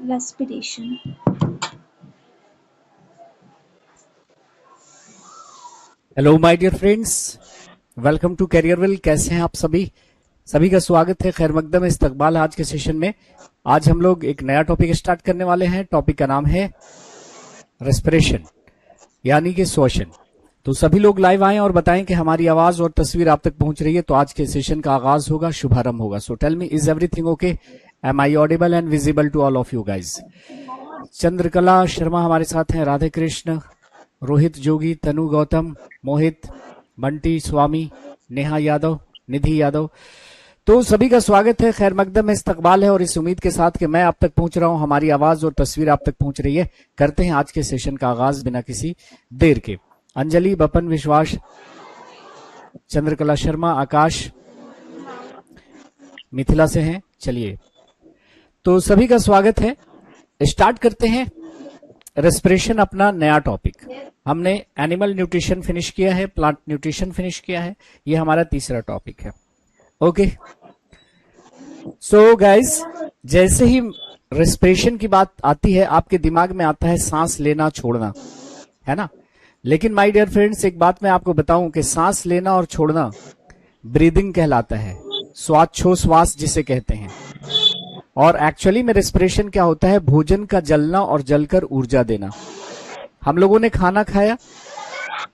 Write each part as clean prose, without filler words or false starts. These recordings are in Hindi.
respiration. Hello my dear friends, welcome to Careerwell. कैसे हैं आप सभी का स्वागत है, खैर मकदम इस्तकबाल आज के सेशन में। आज हम लोग एक नया टॉपिक स्टार्ट करने वाले हैं। टॉपिक का नाम है रेस्पिरेशन यानी कि श्वसन। तो सभी लोग लाइव आएं और बताएं कि हमारी आवाज और तस्वीर आप तक पहुंच रही है। तो आज के सेशन का आगाज होगा, शुभारंभ होगा। So tell me, is everything okay? Am I audible and visible to all of you guys? Chandrakala Sharma हमारे साथ हैं, राधे कृष्ण, रोहित जोगी, तनु गौतम, मोहित, बंटी स्वामी, नेहा यादव, निधि यादव। तो सभी का स्वागत है, खैर मकदम में इस्तकबाल है और इस उम्मीद के साथ कि मैं आप तक पहुंच रहा हूं, हमारी आवाज और तस्वीर आप तक पहुंच रही है। करते हैं आज के सेशन का आगाज बिना किसी देर के। अंजलि, बपन, विश्वास, चंद्रकला शर्मा, आकाश मिथिला से हैं। चलिए, तो सभी का स्वागत है। स्टार्ट करते हैं रेस्पिरेशन, अपना नया टॉपिक। हमने एनिमल न्यूट्रिशन फिनिश किया है, प्लांट न्यूट्रिशन फिनिश किया है, ये हमारा तीसरा टॉपिक है। ओके, सो गाइस, जैसे ही रेस्पिरेशन की बात आती है आपके दिमाग में आता है सांस लेना छोड़ना, है ना। लेकिन माय डियर फ्रेंड्स, एक बात मैं आपको बताऊं कि सांस लेना और छोड़ना ब्रीदिंग कहलाता है, श्वास जिसे कहते हैं। और एक्चुअली में रेस्पिरेशन क्या होता है? भोजन का जलना और जलकर ऊर्जा देना। हम लोगों ने खाना खाया,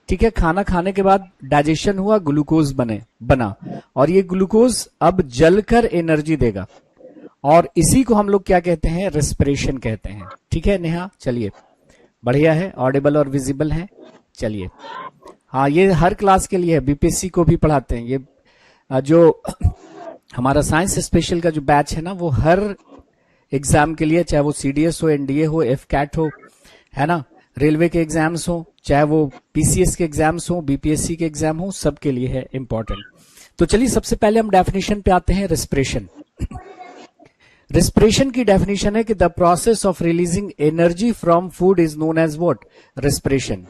ठीक है, खाना खाने के बाद डाइजेशन हुआ, ग्लूकोज बना और ये ग्लूकोज अब जलकर एनर्जी देगा और इसी को हम लोग क्या कहते हैं? रेस्पिरेशन कहते हैं। ठीक है नेहा, चलिए, बढ़िया है, ऑडिबल और विजिबल है। चलिए, हाँ, ये हर क्लास के लिए है, बीपीएससी को भी पढ़ाते हैं। ये जो हमारा साइंस स्पेशल का जो बैच है ना, वो हर एग्जाम के लिए, चाहे वो सीडीएस हो, एनडीए हो, एफकैट हो, है ना, रेलवे के एग्जाम्स हो, चाहे वो पीसीएस के एग्जाम्स हो, बीपीएससी के एग्जाम हो, सबके लिए है इंपॉर्टेंट। तो चलिए, सबसे पहले हम डेफिनेशन पे आते हैं। रेस्पिरेशन की डेफिनेशन है कि the process of releasing energy from food is known as what? Respiration.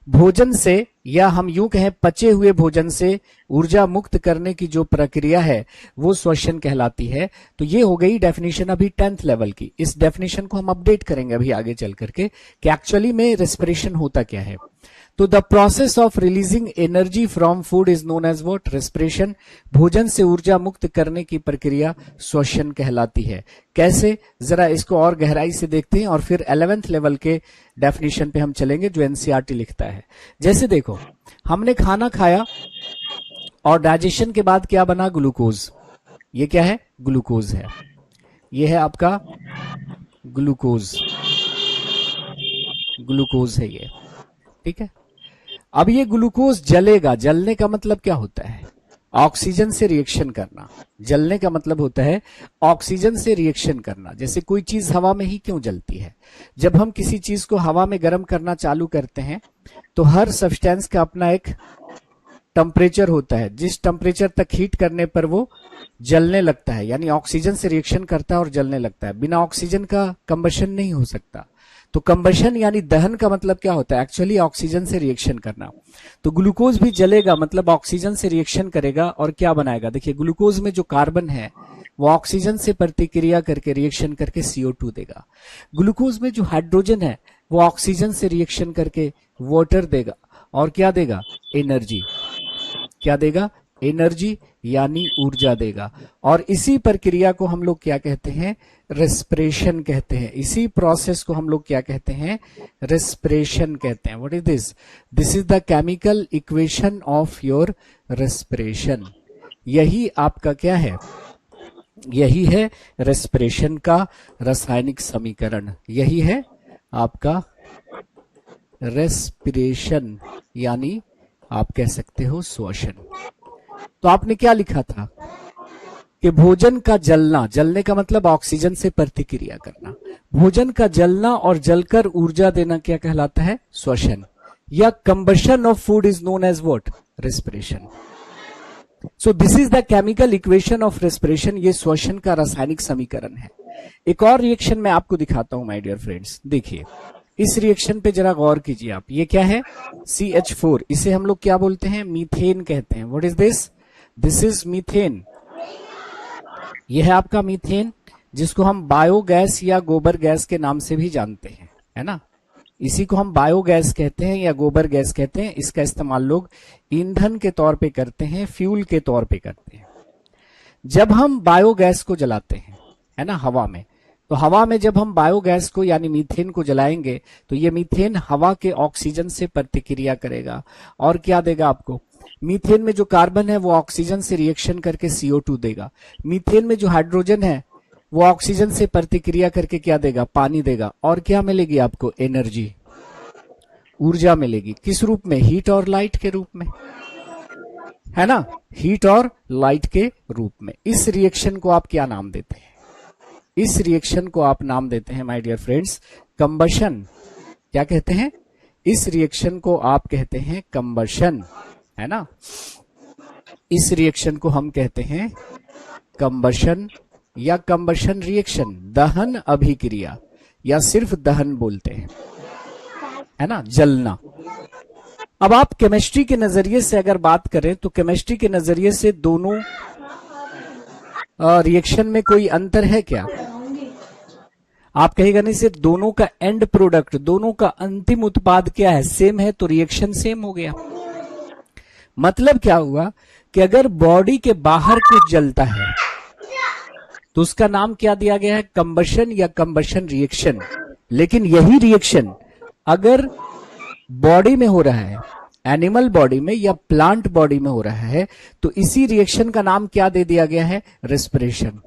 भोजन से, या हम यूं कहें पचे हुए भोजन से ऊर्जा मुक्त करने की जो प्रक्रिया है वो श्वसन कहलाती है। तो ये हो गई डेफिनेशन अभी 10th लेवल की। इस डेफिनेशन को हम अपडेट करेंगे अभी आगे चल करके कि एक्चुअली में रेस्पिरेशन होता क्या है। तो the process of releasing energy from food is known as what? Respiration. भोजन से ऊर्जा मुक्त करने की प्रक्रिया श्वसन कहलाती है। कैसे, जरा इसको और गहराई से देखते हैं और फिर 11th लेवल के डेफिनेशन पे हम चलेंगे जो एनसीईआरटी लिखता है। जैसे देखो, हमने खाना खाया और डाइजेशन के बाद क्या बना? ग्लूकोज। ये क्या है? ग्लूकोज है। ये है आपका ग्लूकोज, ग्लूकोज है ये, ठीक है। अब ये ग्लूकोज जलेगा। जलने का मतलब क्या होता है? ऑक्सीजन से रिएक्शन करना। जलने का मतलब होता है ऑक्सीजन से रिएक्शन करना। जैसे कोई चीज हवा में ही क्यों जलती है? जब हम किसी चीज को हवा में गर्म करना चालू करते हैं तो हर सब्सटेंस का अपना एक टेम्परेचर होता है, जिस टेम्परेचर तक हीट करने पर वो जलने लगता है, यानी ऑक्सीजन से रिएक्शन करता है और जलने लगता है। बिना ऑक्सीजन का कंबशन नहीं हो सकता। तो कंबशन यानी दहन का मतलब क्या होता है? एक्चुअली ऑक्सीजन से रिएक्शन करना। तो ग्लूकोज भी जलेगा, मतलब ऑक्सीजन से रिएक्शन करेगा और क्या बनाएगा? देखिए, ग्लूकोज में जो कार्बन है वो ऑक्सीजन से प्रतिक्रिया करके, रिएक्शन करके CO2 देगा। ग्लूकोज में जो हाइड्रोजन है वो ऑक्सीजन से रिएक्शन करके वाटर देगा और क्या देगा? एनर्जी। क्या देगा? एनर्जी, यानी ऊर्जा देगा। और इसी प्रक्रिया को हम लोग क्या कहते हैं? रेस्पिरेशन कहते हैं। इसी प्रोसेस को हम लोग क्या कहते हैं? रेस्पिरेशन कहते हैं। What is this? This is the chemical equation of your respiration. यही आपका क्या है? यही है रेस्पिरेशन का रासायनिक समीकरण। यही है आपका रेस्पिरेशन, यानी आप कह सकते हो श्वसन। तो आपने क्या लिखा था कि भोजन का जलना, जलने का मतलब ऑक्सीजन से प्रतिक्रिया करना। भोजन का जलना और जलकर ऊर्जा देना क्या कहलाता है? श्वसन। या combustion of food is known as what? Respiration. So this is the chemical equation of respiration. ये श्वसन का रासायनिक समीकरण है। एक और रिएक्शन मैं आपको दिखाता हूं माय डियर फ्रेंड्स। देखिए, इस रिएक्शन पे जरा गौर कीजिए आप। ये क्या है? CH4। इसे हम लोग क्या बोलते हैं? मीथेन कहते हैं। What is this? This is methane. यह है आपका मीथेन। जिसको हम बायोगैस या गोबर गैस के नाम से भी जानते हैं, है ना। इसी को हम बायोगैस कहते हैं या गोबर गैस कहते हैं। इसका इस्तेमाल लोग ईंधन के तौर पे करते हैं, फ्यूल के तौर पे करते हैं। जब हम बायोगैस को जलाते हैं, है ना, हवा में, तो हवा में जब हम बायोगैस को यानी मीथेन को जलाएंगे तो ये मीथेन हवा के ऑक्सीजन से प्रतिक्रिया करेगा और क्या देगा आपको, मीथेन में जो कार्बन है वो ऑक्सीजन से रिएक्शन करके CO2 देगा। मीथेन में जो हाइड्रोजन है वो ऑक्सीजन से प्रतिक्रिया करके क्या देगा, पानी देगा। और क्या मिलेगी आपको, एनर्जी, ऊर्जा मिलेगी। किस रूप में, हीट और लाइट के रूप में, है ना, हीट और लाइट के रूप में। इस रिएक्शन को आप क्या नाम देते हैं, इस रिएक्शन को आप नाम देते हैं माय डियर फ्रेंड्स कंबशन। क्या कहते हैं, इस रिएक्शन को आप कहते हैं कंबशन, है ना। इस रिएक्शन को हम कहते हैं कंबशन या कंबशन रिएक्शन, दहन अभिक्रिया, या सिर्फ दहन बोलते हैं, है ना, जलना। अब आप केमिस्ट्री के नजरिए से अगर बात करें तो केमिस्ट्री के नजरिए से दोनों रिएक्शन में कोई अंतर है क्या? आप कहेगा नहीं, सिर्फ दोनों का एंड प्रोडक्ट, दोनों का अंतिम उत्पाद क्या है, सेम है, तो रिएक्शन सेम हो गया। मतलब क्या हुआ कि अगर बॉडी के बाहर कुछ जलता है तो उसका नाम क्या दिया गया है, कंबशन या कंबशन रिएक्शन। लेकिन यही रिएक्शन अगर बॉडी में हो रहा है, एनिमल बॉडी में या प्लांट बॉडी में हो रहा है, तो इसी रिएक्शन का नाम क्या दे दिया गया है, रेस्पिरेशन।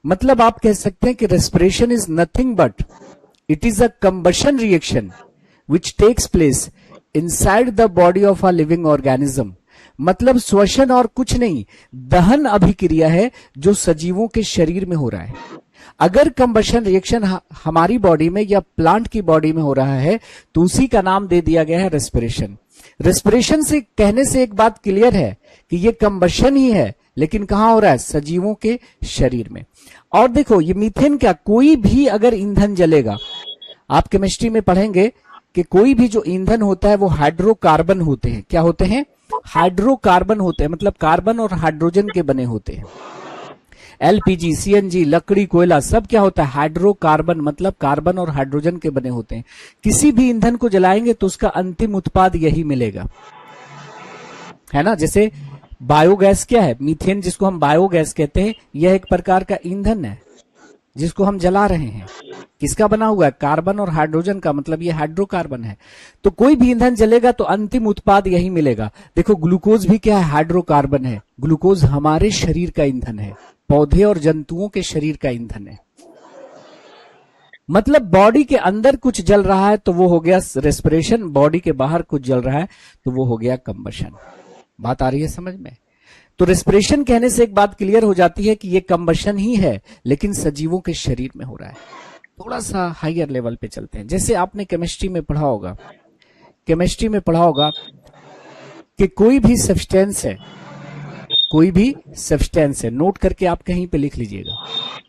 मतलब आप कह सकते हैं कि respiration is nothing but it is a combustion reaction which takes place inside the body of a living organism. मतलब श्वसन और कुछ नहीं, दहन अभिक्रिया है जो सजीवों के शरीर में हो रहा है। अगर कंबशन रिएक्शन हमारी बॉडी में या प्लांट की बॉडी में हो रहा है तो उसी का नाम दे दिया गया है रेस्पिरेशन। रेस्पिरेशन से कहने से एक बात क्लियर है कि ये कंबशन ही है, लेकिन कहां हो रहा है, सजीवों के शरीर में। और देखो ये मीथेन क्या, कोई भी अगर ईंधन जलेगा, आप केमिस्ट्री में पढ़ेंगे कि कोई भी जो ईंधन होता है वो हाइड्रोकार्बन होते हैं। क्या होते हैं, हाइड्रोकार्बन होते हैं, मतलब कार्बन और हाइड्रोजन के बने होते हैं। LPG, CNG, लकड़ी, कोयला, सब क्या होता है, हाइड्रोकार्बन, मतलब कार्बन और हाइड्रोजन के बने होते हैं। किसी भी ईंधन को जलाएंगे तो उसका अंतिम उत्पाद यही मिलेगा, है ना। जैसे बायोगैस क्या है, मीथेन जिसको हम बायोगैस कहते हैं, यह एक प्रकार का ईंधन है जिसको हम जला रहे हैं। किसका बना हुआ है, कार्बन और हाइड्रोजन का, मतलब ये हाइड्रोकार्बन है। तो कोई भी ईंधन जलेगा तो अंतिम उत्पाद यही मिलेगा। देखो ग्लूकोज भी क्या है, हाइड्रोकार्बन है। ग्लूकोज हमारे शरीर का ईंधन है, पौधे और जंतुओं के शरीर का ईंधन है। मतलब बॉडी के अंदर कुछ जल रहा है तो वो हो गया रेस्पिरेशन, बॉडी के बाहर कुछ जल रहा है तो वो हो गया कंबशन। बात आ रही है समझ में? तो रेस्पिरेशन कहने से एक बात क्लियर हो जाती है कि ये कंबशन ही है, लेकिन सजीवों के शरीर में हो रहा है। थोड़ा सा हायर लेवल पे चलते हैं। जैसे आपने केमिस्ट्री में पढ़ा होगा, केमिस्ट्री में पढ़ा होगा कि कोई भी सब्सटेंस है, कोई भी सब्सटेंस है, नोट करके आप कहीं पे लिख लीजिएगा,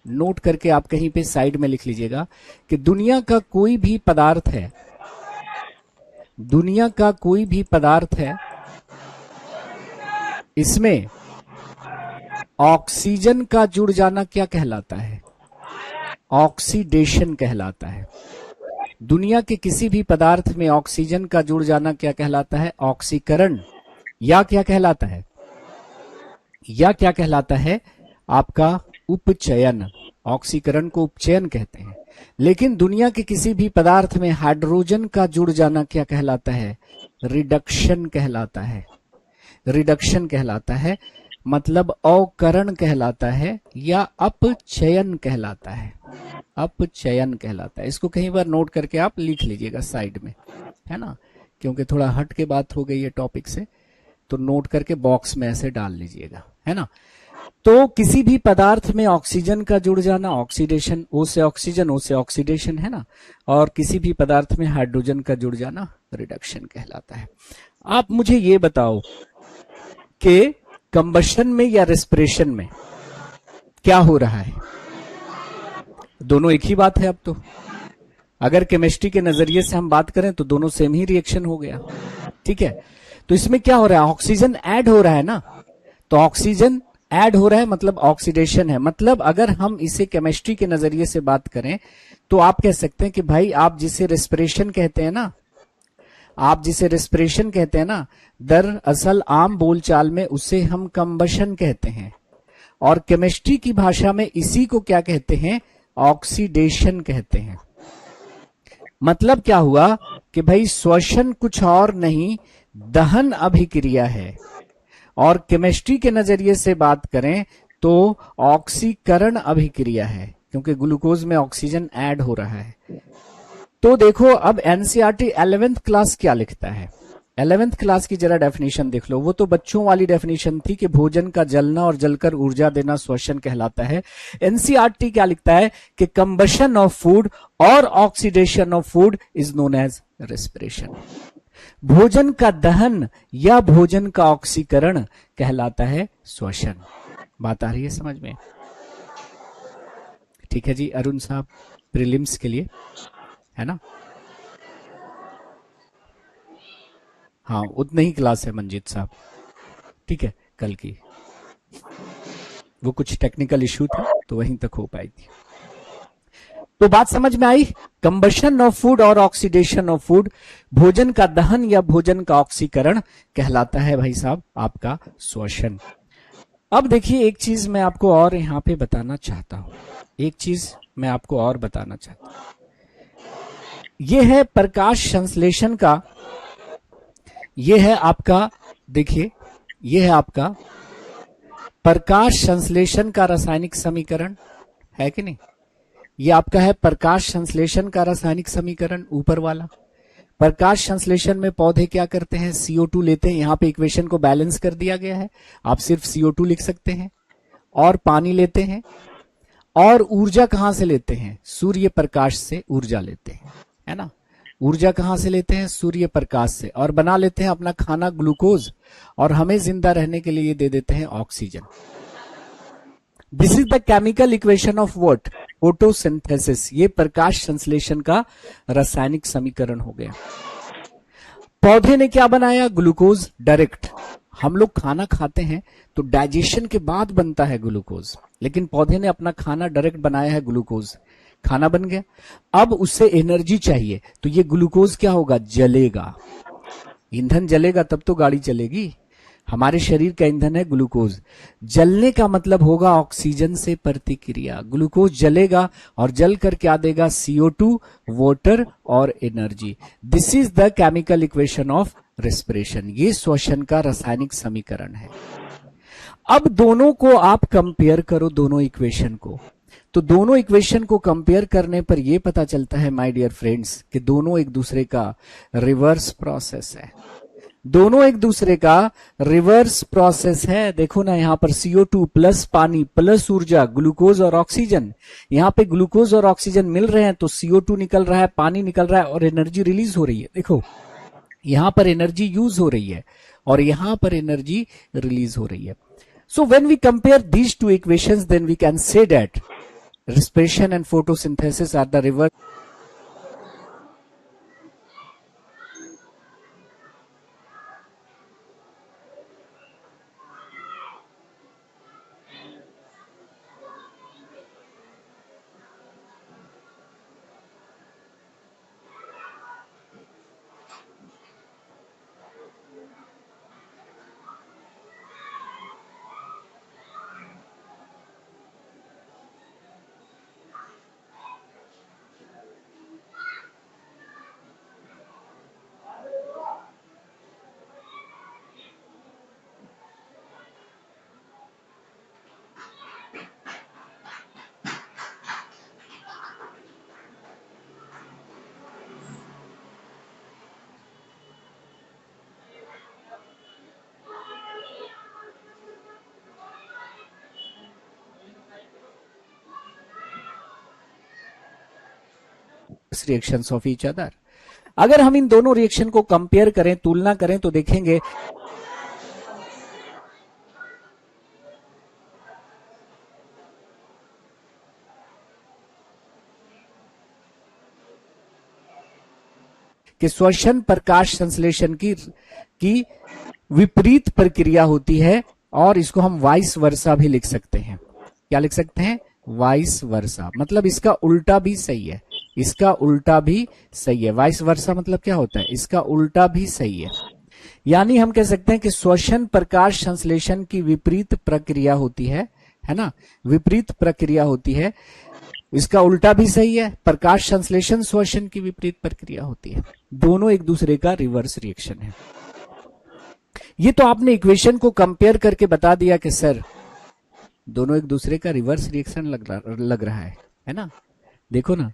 नोट करके आप कहीं पे साइड में लिख लीजिएगा कि दुनिया का कोई भी पदार्थ है, दुनिया का कोई भी पदार्थ है, इसमें ऑक्सीजन का जुड़ जाना क्या कहलाता है, ऑक्सीडेशन कहलाता है। दुनिया के किसी भी पदार्थ में ऑक्सीजन का जुड़ जाना क्या कहलाता है, ऑक्सीकरण, या क्या कहलाता है, या क्या कहलाता है आपका उपचयन। ऑक्सीकरण को उपचयन कहते हैं। लेकिन दुनिया के किसी भी पदार्थ में हाइड्रोजन का जुड़ जाना क्या कहलाता है, रिडक्शन कहलाता है, रिडक्शन कहलाता है, मतलब अवकरण कहलाता है या अपचयन कहलाता है, अपचयन कहलाता है। इसको कहीं बार नोट करके आप लिख लीजिएगा साइड में, है ना, क्योंकि थोड़ा हट के बात हो गई है टॉपिक से, तो नोट करके बॉक्स में ऐसे डाल लीजिएगा, है ना। तो किसी भी पदार्थ में ऑक्सीजन का जुड़ जाना ऑक्सीडेशन, ओ से ऑक्सीजन, ओ से ऑक्सीडेशन, है ना। और किसी भी पदार्थ में हाइड्रोजन का जुड़ जाना रिडक्शन कहलाता है। आप मुझे ये बताओ कि कंबशन में या रेस्पिरेशन में क्या हो रहा है? दोनों एक ही बात है। अब तो अगर केमिस्ट्री के नजरिए से हम बात करें तो दोनों सेम ही रिएक्शन हो गया, ठीक है। तो इसमें क्या हो रहा है, ऑक्सीजन ऐड हो रहा है ना, तो ऑक्सीजन ऐड हो रहा है मतलब ऑक्सीडेशन है। मतलब अगर हम इसे केमिस्ट्री के नजरिए से बात करें तो आप कह सकते हैं कि भाई आप जिसे रेस्पिरेशन कहते हैं ना, आप जिसे रेस्पिरेशन कहते हैं ना, दरअसल आम बोलचाल में उसे हम कंबशन कहते हैं, और केमिस्ट्री की भाषा में इसी को क्या कहते हैं, ऑक्सीडेशन कहते हैं। मतलब क्या हुआ कि भाई श्वसन कुछ और नहीं, दहन अभिक्रिया है। और केमिस्ट्री के नजरिए से बात करें तो ऑक्सीकरण अभिक्रिया है, क्योंकि ग्लूकोज में ऑक्सीजन ऐड हो रहा है। तो देखो अब एनसीईआरटी 11th क्लास क्या लिखता है, 11th क्लास की जरा डेफिनेशन देख लो। वो तो बच्चों वाली डेफिनेशन थी कि भोजन का जलना और जलकर ऊर्जा देना श्वसन कहलाता है। एनसीईआरटी क्या लिखता है कि कंबशन ऑफ फूड और oxidation of food is known as respiration. भोजन का दहन या भोजन का ऑक्सीकरण कहलाता है श्वसन। बात आ रही है समझ में? ठीक है जी अरुण साहब, प्रीलिम्स के लिए है ना? हाँ उतनी ही क्लास है मंजीत साहब, ठीक है कल की। वो कुछ टेक्निकल इशू था तो वहीं तक हो पाई थी। तो बात समझ में आई? कंबशन ऑफ फूड और ऑक्सीडेशन ऑफ फूड, भोजन का दहन या भोजन का ऑक्सीकरण कहलाता है भाई साहब आपका श्वसन। अब देखिए एक चीज मैं आपको और यहां पे बताना चाहता हूं, एक चीज मैं आपको और बताना चाहता हूं। यह है प्रकाश संश्लेषण का, यह है आपका, देखिए यह है आपका प्रकाश संश्लेषण का रासायनिक समीकरण, है कि नहीं? ये आपका है प्रकाश संश्लेषण का रासायनिक समीकरण ऊपर वाला। प्रकाश संश्लेषण में पौधे क्या करते हैं, CO2 लेते हैं। यहां पे इक्वेशन को बैलेंस कर दिया गया है, आप सिर्फ CO2 लिख सकते हैं, और पानी लेते हैं। और ऊर्जा कहां से लेते हैं, सूर्य प्रकाश से ऊर्जा लेते हैं, है ना? ऊर्जा कहां से लेते हैं, सूर्य प्रकाश से, और बना लेते हैं अपना खाना ग्लूकोज, और हमें जिंदा रहने के लिए दे देते हैं oxygen. This is the chemical equation of what, photosynthesis. ये प्रकाश संश्लेषण का रासायनिक समीकरण हो गया। पौधे ने क्या बनाया, ग्लूकोज डायरेक्ट। हम लोग खाना खाते हैं तो डाइजेशन के बाद बनता है ग्लूकोज, लेकिन पौधे ने अपना खाना डायरेक्ट बनाया है ग्लूकोज, खाना बन गया। अब उससे एनर्जी चाहिए तो ये ग्लूकोज क्या होगा, जलेगा। ईंधन जलेगा तब तो गाड़ी चलेगी। हमारे शरीर का ईंधन है ग्लूकोज। जलने का मतलब होगा ऑक्सीजन से प्रतिक्रिया। ग्लूकोज जलेगा और जल कर क्या देगा, CO2, वाटर और energy. This is the chemical equation of respiration. ये श्वसन का रासायनिक समीकरण है। अब दोनों को आप कंपेयर करो, दोनों इक्वेशन को, तो दोनों इक्वेशन को कंपेयर करने पर यह पता चलता है माय डियर फ्रेंड्स कि दोनों एक दूसरे का रिवर्स प्रोसेस है। दोनों एक दूसरे का रिवर्स प्रोसेस है। देखो ना यहां पर CO2 प्लस पानी प्लस ऊर्जा, ग्लूकोज और ऑक्सीजन। यहां पे ग्लूकोज और ऑक्सीजन मिल रहे हैं तो CO2 निकल रहा है, पानी निकल रहा है और एनर्जी रिलीज हो रही है। देखो यहां पर एनर्जी यूज हो रही है और यहां पर एनर्जी रिलीज हो रही है। So when we compare these two equations then we can say that respiration and photosynthesis are the reverse. Reactions of each other. अगर हम इन दोनों रिएक्शन को कंपेयर करें, तुलना करें, तो देखेंगे कि श्वसन प्रकाश संश्लेषण की विपरीत प्रक्रिया होती है और इसको हम वाइस वर्सा भी लिख सकते हैं। क्या लिख सकते हैं? वाइस वर्सा, मतलब इसका उल्टा भी सही है, इसका उल्टा भी सही है। वाइस वर्सा मतलब क्या होता है? इसका उल्टा भी सही है। यानी हम कह सकते हैं कि श्वसन प्रकाश संश्लेषण की विपरीत प्रक्रिया होती है ना, विपरीत प्रक्रिया होती है। इसका उल्टा भी सही है, प्रकाश संश्लेषण श्वसन की विपरीत प्रक्रिया होती है। दोनों एक दूसरे का रिवर्स रिएक्शन है। ये तो आपने इक्वेशन को कंपेयर करके बता दिया कि सर दोनों एक दूसरे का रिवर्स रिएक्शन लग रहा है ना। देखो ना,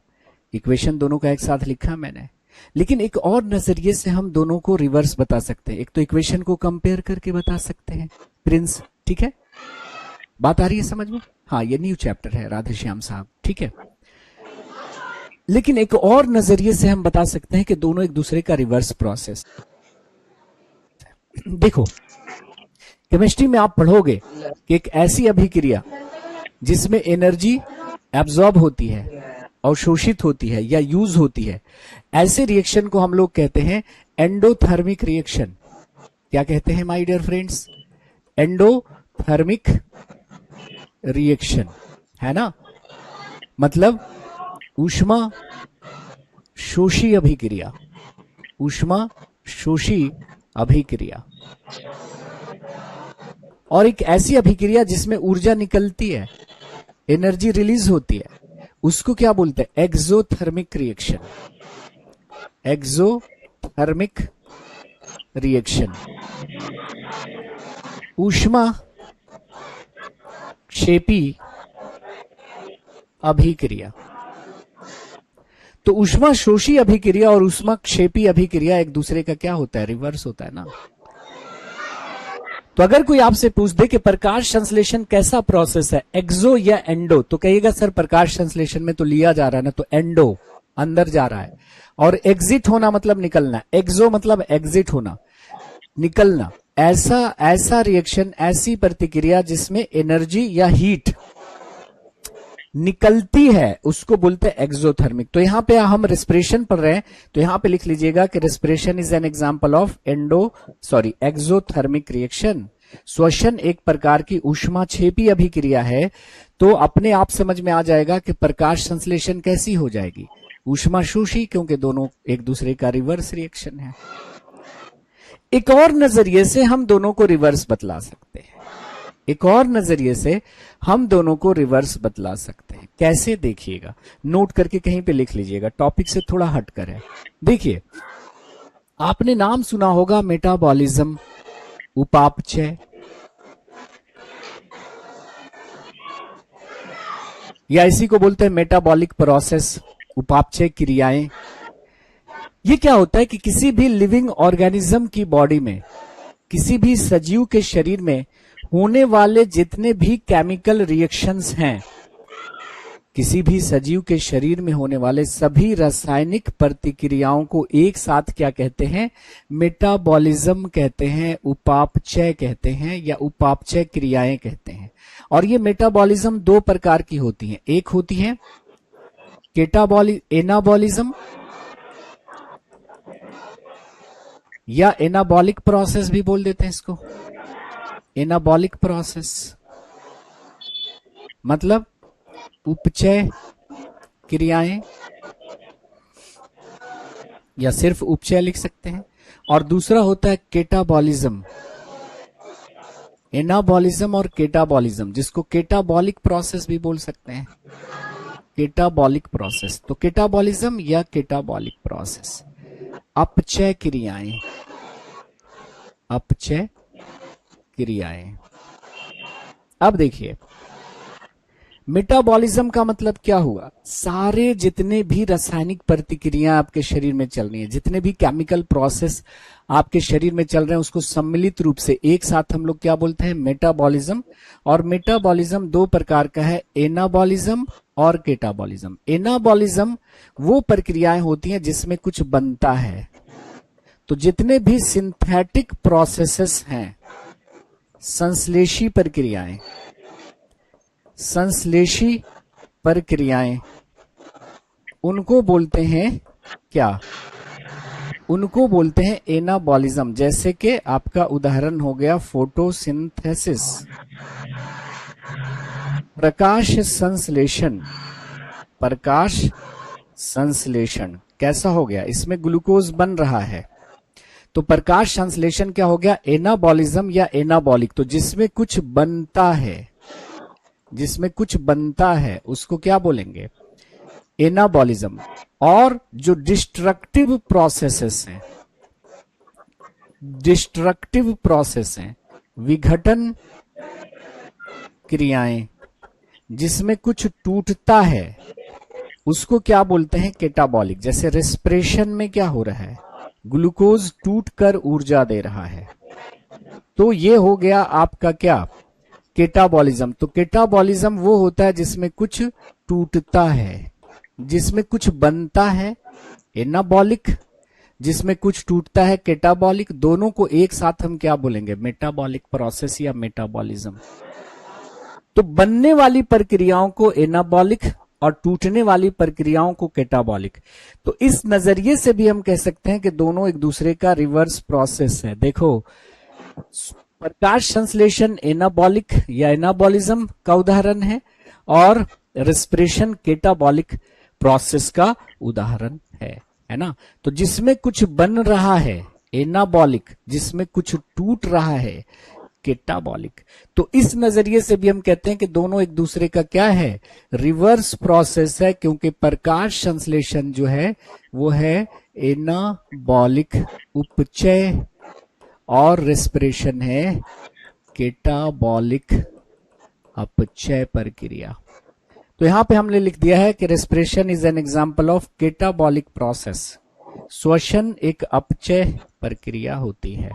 इक्वेशन दोनों का एक साथ लिखा मैंने, लेकिन एक और नजरिए से हम दोनों को रिवर्स बता सकते हैं। एक तो इक्वेशन को कंपेयर करके बता सकते हैं प्रिंस, ठीक है, बात आ रही है समझ में? हाँ, ये न्यू चैप्टर है राधेश्याम साहब, ठीक है। लेकिन एक और नजरिए से हम बता सकते हैं कि दोनों एक दूसरे का रिवर्स प्रोसेस। देखो, केमिस्ट्री में आप पढ़ोगे कि एक ऐसी अभिक्रिया जिसमें एनर्जी एब्जॉर्ब होती है, अवशोषित होती है या यूज होती है, ऐसे रिएक्शन को हम लोग कहते हैं एंडोथर्मिक रिएक्शन। क्या कहते हैं my dear friends? Endothermic reaction, है ना। मतलब ऊष्मा शोषी अभिक्रिया, ऊष्मा शोषी अभिक्रिया। और एक ऐसी अभिक्रिया जिसमें ऊर्जा निकलती है, एनर्जी रिलीज होती है, उसको क्या बोलते हैं? Exothermic reaction, exothermic reaction. ऊष्मा क्षेपी अभिक्रिया। तो ऊष्मा शोषी अभिक्रिया और ऊष्मा क्षेपी अभिक्रिया एक दूसरे का क्या होता है? रिवर्स होता है ना। तो अगर कोई आपसे पूछ दे कि प्रकाश संश्लेषण कैसा प्रोसेस है, एक्सो या एंडो, तो कहिएगा सर प्रकाश संश्लेषण में तो लिया जा रहा है ना, तो एंडो अंदर जा रहा है, और एग्जिट होना मतलब निकलना, एक्सो मतलब एग्जिट होना, निकलना। ऐसा रिएक्शन, ऐसी प्रतिक्रिया जिसमें एनर्जी या हीट निकलती है, उसको बोलते हैं एक्सोथर्मिक। तो यहां पे हम रेस्पिरेशन पढ़ रहे हैं, तो यहां पे लिख लीजिएगा कि respiration is an example of exothermic reaction. श्वसन एक प्रकार की ऊष्माक्षेपी अभिक्रिया है। तो अपने आप समझ में आ जाएगा कि प्रकाश संश्लेषण कैसी हो जाएगी? ऊष्मा शोषी, क्योंकि दोनों एक दूसरे का रिवर्स रिएक्शन है। एक और नजरिए से हम दोनों को रिवर्स बतला सकते हैं, एक और नजरिए से हम दोनों को रिवर्स बतला सकते हैं। कैसे? देखिएगा, नोट करके कहीं पे लिख लीजिएगा, टॉपिक से थोड़ा हटकर है। देखिए, आपने नाम सुना होगा मेटाबॉलिज्म, उपापचय, या इसी को बोलते हैं मेटाबॉलिक प्रोसेस, उपापचय क्रियाएं। ये क्या होता है कि किसी भी लिविंग ऑर्गेनिज्म की बॉडी में, किसी भी सजीव के शरीर में होने वाले जितने भी केमिकल रिएक्शंस हैं, किसी भी सजीव के शरीर में होने वाले सभी रासायनिक प्रतिक्रियाओं को एक साथ क्या कहते हैं? मेटाबॉलिज्म कहते हैं, उपापचय कहते हैं, या उपापचय क्रियाएं कहते हैं। और ये मेटाबॉलिज्म दो प्रकार की होती हैं। एक होती है एनाबॉलिज्म या एनाबॉलिक प्रोसेस भी बोल देते हैं इसको। एनाबॉलिक प्रोसेस मतलब उपचय क्रियाएं, या सिर्फ उपचय लिख सकते हैं। और दूसरा होता है केटाबॉलिज्म, एनाबॉलिज्म और केटाबॉलिज्म, जिसको केटाबॉलिक प्रोसेस भी बोल सकते हैं, केटाबॉलिक प्रोसेस। तो केटाबॉलिज्म या केटाबॉलिक प्रोसेस, अपचय क्रियाएं, अपचय क्रियाएं। अब देखिए, मेटाबॉलिज्म का मतलब क्या हुआ? सारे जितने भी रासायनिक प्रतिक्रियाएं आपके शरीर में चल रही हैं, जितने भी केमिकल प्रोसेस आपके शरीर में चल रहे हैं, उसको सम्मिलित रूप से एक साथ हम लोग क्या बोलते हैं? मेटाबॉलिज्म। और मेटाबॉलिज्म दो प्रकार का है, एनाबॉलिज्म और केटाबॉलिज्म। एनाबॉलिज्म वो प्रक्रियाएं होती हैं जिसमें कुछ बनता है। तो जितने भी सिंथेटिक प्रोसेसेस हैं, संश्लेषी प्रक्रियाएं, संश्लेषी प्रक्रियाएं, उनको बोलते हैं क्या? उनको बोलते हैं एनाबॉलिज्म। जैसे कि आपका उदाहरण हो गया फोटोसिंथेसिस, प्रकाश संश्लेषण। प्रकाश संश्लेषण कैसा हो गया, इसमें ग्लूकोज बन रहा है, तो प्रकाश संश्लेषण क्या हो गया, एनाबॉलिज्म या एनाबॉलिक। तो जिसमें कुछ बनता है, जिसमें कुछ बनता है उसको क्या बोलेंगे, एनाबॉलिज्म। और जो डिस्ट्रक्टिव प्रोसेसेस हैं, डिस्ट्रक्टिव प्रोसेस हैं, विघटन क्रियाएं, जिसमें कुछ टूटता है, उसको क्या बोलते हैं, केटाबॉलिक। जैसे रेस्पिरेशन में क्या हो रहा है, ग्लूकोज टूटकर ऊर्जा दे रहा है, तो ये हो गया आपका क्या, केटाबॉलिज्म। तो केटाबॉलिज्म वो होता है जिसमें कुछ टूटता है, जिसमें कुछ बनता है, एनाबॉलिक। जिसमें कुछ टूटता है, केटाबॉलिक। दोनों को एक साथ हम क्या बोलेंगे, मेटाबॉलिक प्रोसेस या मेटाबॉलिज्म। तो बनने वाली प्रक्रियाओं को एनाबॉलिक और टूटने वाली प्रक्रियाओं को केटाबॉलिक। तो इस नजरिए से भी हम कह सकते हैं कि दोनों एक दूसरे का रिवर्स प्रोसेस है। देखो, प्रकाश संश्लेषण एनाबॉलिक या एनाबॉलिज्म का उदाहरण है, और रेस्पिरेशन केटाबॉलिक प्रोसेस का उदाहरण है ना। तो जिसमें कुछ बन रहा है एनाबॉलिक, जिसमें कुछ टूट रहा है केटाबॉलिक। तो इस नजरिए से भी हम कहते हैं कि दोनों एक दूसरे का क्या है, रिवर्स प्रोसेस है, क्योंकि प्रकाश संश्लेषण जो है वो है एनाबॉलिक उपचय और रेस्पिरेशन है केटाबॉलिक अपचय प्रक्रिया। तो यहां पे हमने लिख दिया है कि respiration is an example of catabolic process. श्वसन एक अपचय प्रक्रिया होती है।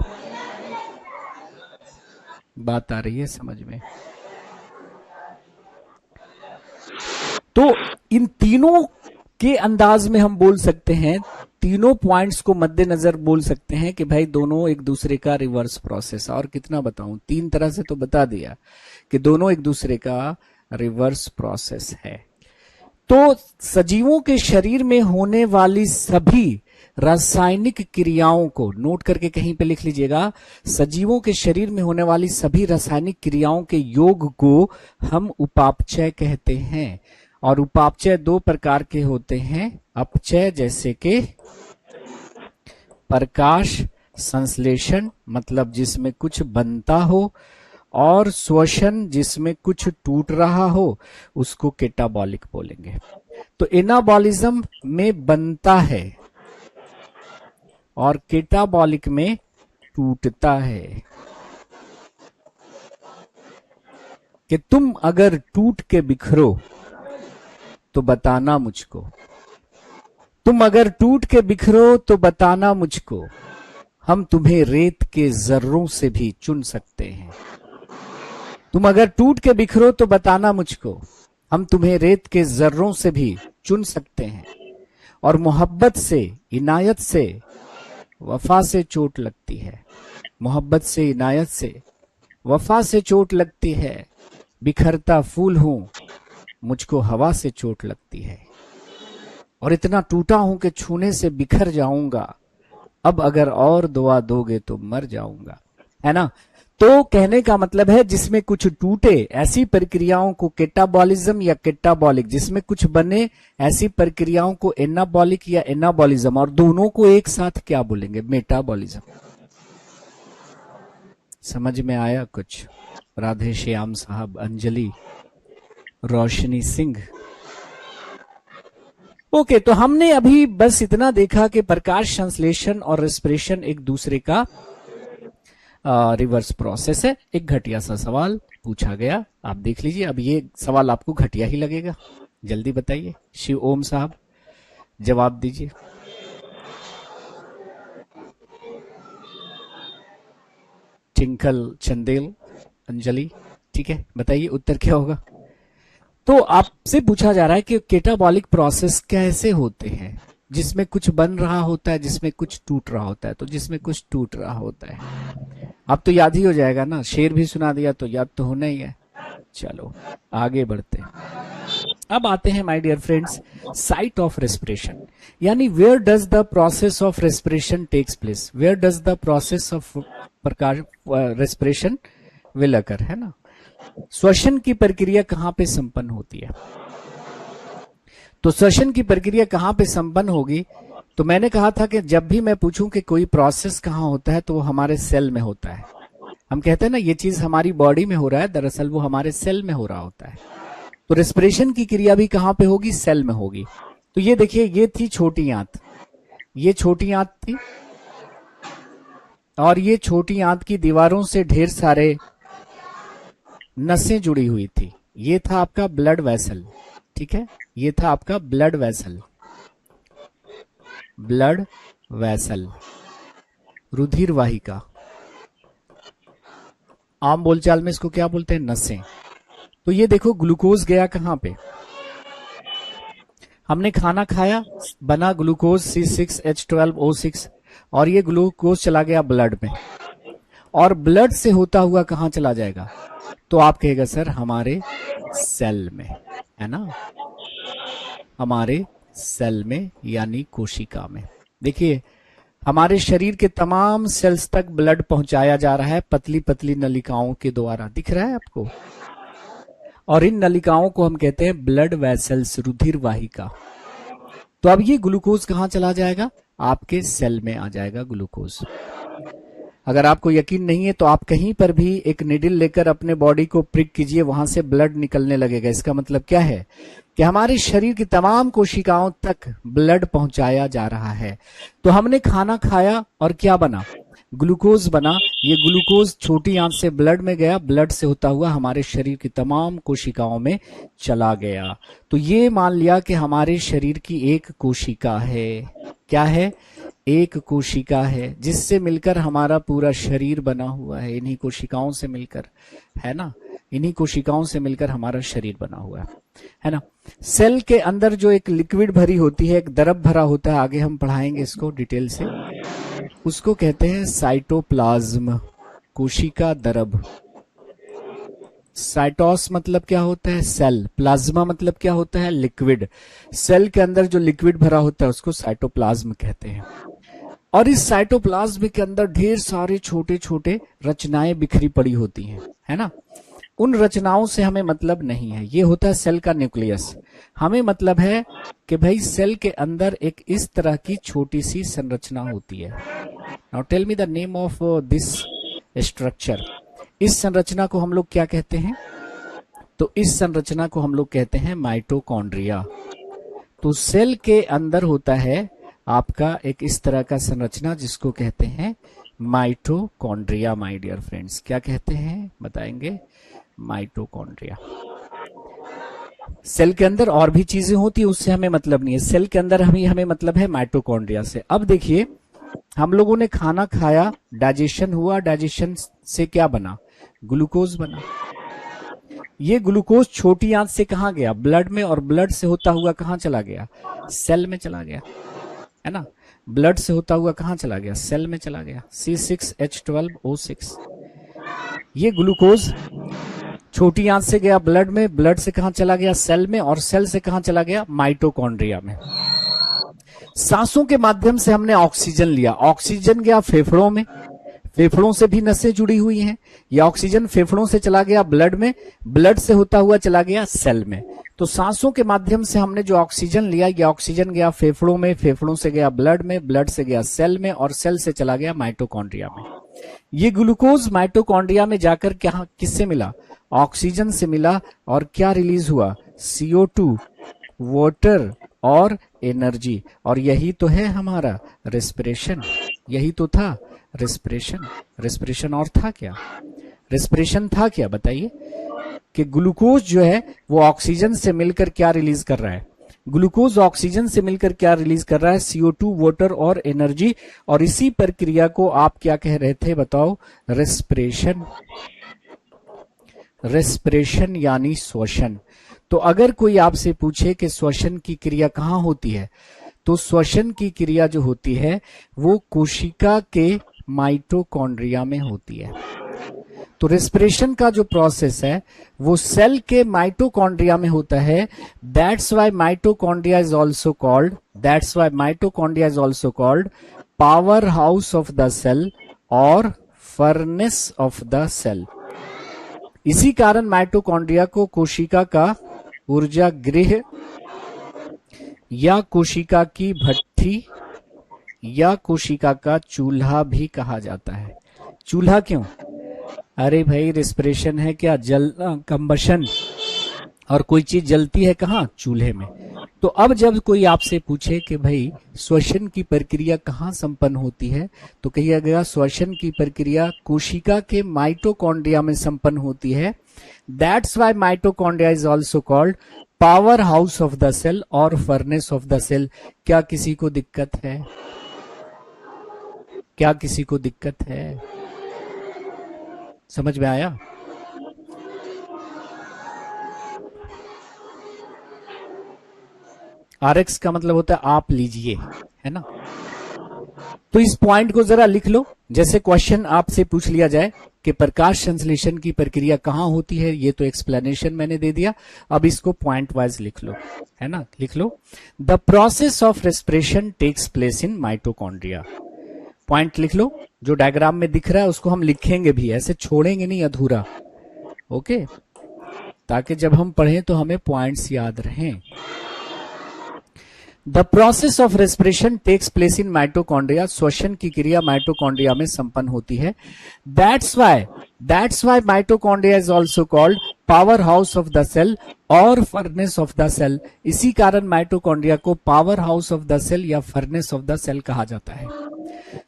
बात आ रही है समझ में? तो इन तीनों के अंदाज में हम बोल सकते हैं, तीनों पॉइंट्स को मद्देनजर बोल सकते हैं कि भाई दोनों एक दूसरे का रिवर्स प्रोसेस। और कितना बताऊं, तीन तरह से तो बता दिया कि दोनों एक दूसरे का रिवर्स प्रोसेस है। तो सजीवों के शरीर में होने वाली सभी रासायनिक क्रियाओं को नोट करके कहीं पे लिख लीजिएगा। सजीवों के शरीर में होने वाली सभी रासायनिक क्रियाओं के योग को हम उपापचय कहते हैं। और उपापचय दो प्रकार के होते हैं, अपचय जैसे कि प्रकाश संश्लेषण मतलब जिसमें कुछ बनता हो, और श्वसन जिसमें कुछ टूट रहा हो, उसको केटाबॉलिक बोलेंगे। तो एनाबॉलिज्म में बनता है और केटाबॉलिक में टूटता है। कि तुम अगर टूट के बिखरो तो बताना मुझको, तुम अगर टूट के बिखरो तो बताना मुझको, हम तुम्हें रेत के जर्रों से भी चुन सकते हैं। तुम अगर टूट के बिखरो तो बताना मुझको, हम तुम्हें रेत के जर्रों से भी चुन सकते हैं। और मोहब्बत से, इनायत से, वफा से चोट लगती है। मोहब्बत से, इनायत से, वफा से चोट लगती है। बिखरता फूल हूं, मुझको हवा से चोट लगती है। और इतना टूटा हूं कि छूने से बिखर जाऊंगा। अब अगर और दुआ दोगे तो मर जाऊंगा, है ना। तो कहने का मतलब है जिसमें कुछ टूटे, ऐसी प्रक्रियाओं को केटाबॉलिज्म या केटाबॉलिक, जिसमें कुछ बने ऐसी प्रक्रियाओं को एनाबॉलिक या एनाबॉलिज्म, और दोनों को एक साथ क्या बोलेंगे, मेटाबॉलिज्म। समझ में आया कुछ? राधे श्याम साहब, अंजलि, रोशनी सिंह। ओके, तो हमने अभी बस इतना देखा कि प्रकाश संश्लेषण और रेस्पिरेशन एक दूसरे का रिवर्स प्रोसेस है। एक घटिया सा सवाल पूछा गया, आप देख लीजिए। अब ये सवाल आपको घटिया ही लगेगा, जल्दी बताइए। शिव ओम साहब जवाब दीजिए। टिंकल चंदेल, अंजलि, ठीक है, बताइए उत्तर क्या होगा। तो आपसे पूछा जा रहा है कि केटाबॉलिक प्रोसेस कैसे होते हैं, जिसमें कुछ बन रहा होता है, जिसमें कुछ टूट रहा होता है। तो जिसमें कुछ टूट रहा होता है, अब तो याद ही हो जाएगा ना, शेर भी सुना दिया तो याद तो होना ही है। चलो आगे बढ़ते हैं। अब आते हैं my dear friends site of respiration, यानी where does the process of respiration takes place, where does the process of प्रकार रेस्पिरेशन विल अकर, है ना। श्वसन की प्रक्रिया कहां पे संपन्न होती है? तो श्वसन की प्रक्रिया कहां पे संपन्न होगी? तो मैंने कहा था कि जब भी मैं पूछूं कि कोई प्रोसेस कहां होता है तो वो हमारे सेल में होता है। हम कहते हैं ना ये चीज हमारी बॉडी में हो रहा है, दरअसल वो हमारे सेल में हो रहा होता है। तो रेस्पिरेशन की क्रिया भी कहां पे होगी? सेल में होगी। तो ये देखिए, ये थी छोटी आंत, ये छोटी आंत थी, और ये छोटी आंत की दीवारों से ढेर सारे नसें जुड़ी हुई थी। ये था आपका ब्लड वेसल, ठीक है, ये था आपका ब्लड वेसल, ब्लड वेसल, रुधिर वाहिका। आम बोलचाल में इसको क्या बोलते हैं? नसें। तो ये देखो ग्लूकोज गया कहां पे? हमने खाना खाया, बना ग्लूकोज C6H12O6, और ये ग्लूकोज चला गया ब्लड में, और ब्लड से होता हुआ कहां चला जाएगा? तो आप कहेगा सर हमारे सेल में, है ना, हमारे सेल में यानी कोशिका में। देखिए हमारे शरीर के तमाम सेल्स तक ब्लड पहुंचाया जा रहा है पतली पतली नलिकाओं के द्वारा, दिख रहा है आपको, और इन नलिकाओं को हम कहते हैं ब्लड वेसल्स, रुधिर वाहिका। तो अब ये ग्लूकोज कहां चला जाएगा? आपके सेल में आ जाएगा ग्लूकोज। अगर आपको यकीन नहीं है तो आप कहीं पर भी एक निडल लेकर अपने बॉडी को प्रिक कीजिए, वहां से ब्लड निकलने लगेगा। इसका मतलब क्या है कि हमारे शरीर की तमाम कोशिकाओं तक ब्लड पहुंचाया जा रहा है। तो हमने खाना खाया और क्या बना? ग्लूकोज बना। ये ग्लूकोज छोटी आंत से ब्लड में गया, ब्लड से होता हुआ हमारे शरीर की तमाम कोशिकाओं में चला गया। तो ये मान लिया कि हमारे शरीर की एक कोशिका है। क्या है? एक कोशिका है, जिससे मिलकर हमारा पूरा शरीर बना हुआ है, इन्हीं कोशिकाओं से मिलकर, है ना, इन्हीं कोशिकाओं से मिलकर हमारा शरीर बना हुआ है ना। सेल के अंदर जो एक लिक्विड भरी होती है, एक द्रव भरा होता है, आगे हम पढ़ाएंगे इसको डिटेल से, उसको कहते हैं साइटोप्लाज्म, कोशिका द्रव। साइटोस मतलब क्या होता है? सेल। प्लाज्मा मतलब क्या होता है? लिक्विड। सेल के अंदर जो लिक्विड भरा होता है उसको साइटोप्लाज्म कहते हैं। और इस साइटोप्लाज्म के अंदर ढेर सारे छोटे छोटे रचनाएं बिखरी पड़ी होती हैं, है ना। उन रचनाओं से हमें मतलब नहीं है, ये होता है सेल का न्यूक्लियस। हमें मतलब है कि भाई सेल के अंदर एक इस तरह की छोटी सी संरचना होती है। Now tell me the name of this structure. इस संरचना को हम लोग क्या कहते हैं? तो इस संरचना को हम लोग कहते हैं माइटोकॉन्ड्रिया। तो सेल के अंदर होता है आपका एक इस तरह का संरचना जिसको कहते हैं माइटोकॉन्ड्रिया। माय डियर फ्रेंड्स, क्या कहते हैं बताएंगे? माइटोकॉन्ड्रिया। सेल के अंदर और भी चीजें होती है, उससे हमें मतलब नहीं है, सेल के अंदर हमें मतलब है माइटोकॉन्ड्रिया से। अब देखिए हम लोगों ने खाना खाया, डाइजेशन हुआ, डाइजेशन से क्या बना? ग्लूकोज बना। ये ग्लूकोज छोटी आंत से कहां गया? ब्लड में, और ब्लड से होता हुआ कहां चला गया? सेल में चला गया, है ना। ब्लड से होता हुआ कहां चला गया? सेल में चला गया, C6H12O6। ये ग्लूकोज छोटी आंत से गया ब्लड में, ब्लड से कहां चला गया? सेल में, और सेल से कहां चला गया? माइटोकॉन्ड्रिया में। सांसों के माध्यम से हमने ऑक्सीजन लिया, ऑक्सीजन गया फेफड़ों में, फेफड़ों से भी नसें जुड़ी हुई हैं, यह ऑक्सीजन फेफड़ों से चला गया ब्लड में, ब्लड से होता हुआ चला गया सेल में। तो सांसों के माध्यम से हमने जो ऑक्सीजन लिया, यह ऑक्सीजन गया फेफड़ों में, फेफड़ों से गया ब्लड में, ब्लड से गया सेल में, और सेल से चला गया माइटोकॉन्ड्रिया में। ये ग्लूकोज माइटोकॉन्ड्रिया में जाकर क्या किससे मिला? ऑक्सीजन से मिला, और क्या रिलीज हुआ? CO2, वाटर और एनर्जी। और यही तो है हमारा रेस्पिरेशन, यही तो था रेस्पिरेशन। रेस्पिरेशन और था क्या? रेस्पिरेशन था क्या बताइए? कि ग्लूकोज जो है वो ऑक्सीजन से मिलकर क्या रिलीज कर रहा है? ग्लूकोज ऑक्सीजन से मिलकर क्या रिलीज कर रहा है? CO2, वाटर और एनर्जी। और इसी प्रक्रिया को आप क्या कह रहे थे बताओ? रेस्पिरेशन। रेस्पिरेशन यानी श्वसन। तो अगर कोई आपसे पूछे कि श्वसन की क्रिया कहां होती है, तो श्वसन की क्रिया जो होती है वो कोशिका के माइटोकॉन्ड्रिया में होती है। तो रेस्पिरेशन का जो प्रोसेस है वो सेल के माइटोकॉन्ड्रिया में होता है। That's why mitochondria is also called powerhouse of the cell और फर्नेस ऑफ द सेल। इसी कारण माइटोकॉन्ड्रिया को कोशिका का ऊर्जा गृह या कोशिका की भट्ठी या कोशिका का चूल्हा भी कहा जाता है। चूल्हा क्यों? अरे भाई रेस्पिरेशन है क्या, कंबशन, और कोई चीज जलती है कहाँ? चूल्हे में। तो अब जब कोई आपसे पूछे कि भाई श्वसन की प्रक्रिया कहाँ संपन्न होती है, तो कहिएगा गया श्वसन की प्रक्रिया कोशिका के माइटोकॉन्ड्रिया में संपन्न होती है। That's why mitochondria is also called powerhouse of the cell और फर्नेस ऑफ द सेल। क्या किसी को दिक्कत है? क्या किसी को दिक्कत है? समझ में आया? RX का मतलब होता है आप लीजिए, है ना। तो इस पॉइंट को जरा लिख लो। जैसे क्वेश्चन आपसे पूछ लिया जाए कि प्रकाश संश्लेषण की प्रक्रिया कहाँ होती है, ये तो एक्सप्लेनेशन मैंने दे दिया। अब इसको पॉइंट वाइज लिख लो, है ना। लिख लो, the process of respiration takes place in mitochondria. Point लिख लो, जो डायग्राम में दिख रहा है उसको हम लिखेंगे भी, ऐसे छोड़ेंगे नहीं अधूरा, ओके, ताकि जब हम पढ़ें तो हमें पॉइंट्स याद रहें। The process of respiration takes place in mitochondria. श्वसन की क्रिया माइटोकॉन्ड्रिया में संपन्न होती है। That's why mitochondria is also called powerhouse of the cell और फर्नेस ऑफ द सेल। इसी कारण माइटोकॉन्ड्रिया को powerhouse of the cell या फर्नेस ऑफ द सेल कहा जाता है।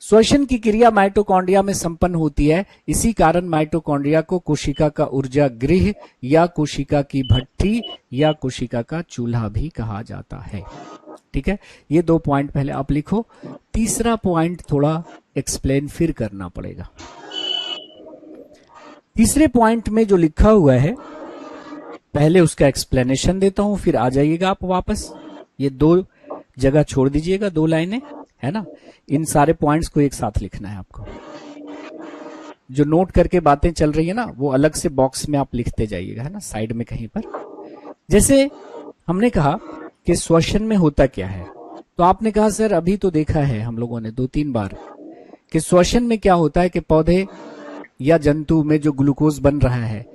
श्वसन की क्रिया माइटोकॉन्ड्रिया में संपन्न होती है। इसी कारण माइटोकॉन्ड्रिया को कोशिका का ऊर्जा गृह या कोशिका की भट्ठी या कोशिका का चूल्हा भी कहा जाता है। ठीक है, ये 2 पॉइंट पहले आप लिखो। तीसरा पॉइंट थोड़ा एक्सप्लेन फिर करना पड़ेगा। तीसरे पॉइंट में जो लिखा हुआ है पहले उसका एक्सप्लेनेशन देता हूं, फिर आ जाइएगा आप वापस। ये 2 जगह छोड़ दीजिएगा, 2 लाइनें, है ना। इन सारे पॉइंट्स को एक साथ लिखना है आपको। जो नोट करके बातें चल रही है ना, वो अलग से बॉक्स में आप लिखते जाइएगा, है ना, साइड में कहीं पर। जैसे हमने कहा कि श्वसन में होता क्या है, तो आपने कहा सर अभी तो देखा है हम लोगों ने 2-3 बार कि श्वसन में क्या होता है कि पौधे या जंतु में जो ग्लूकोज बन रहा है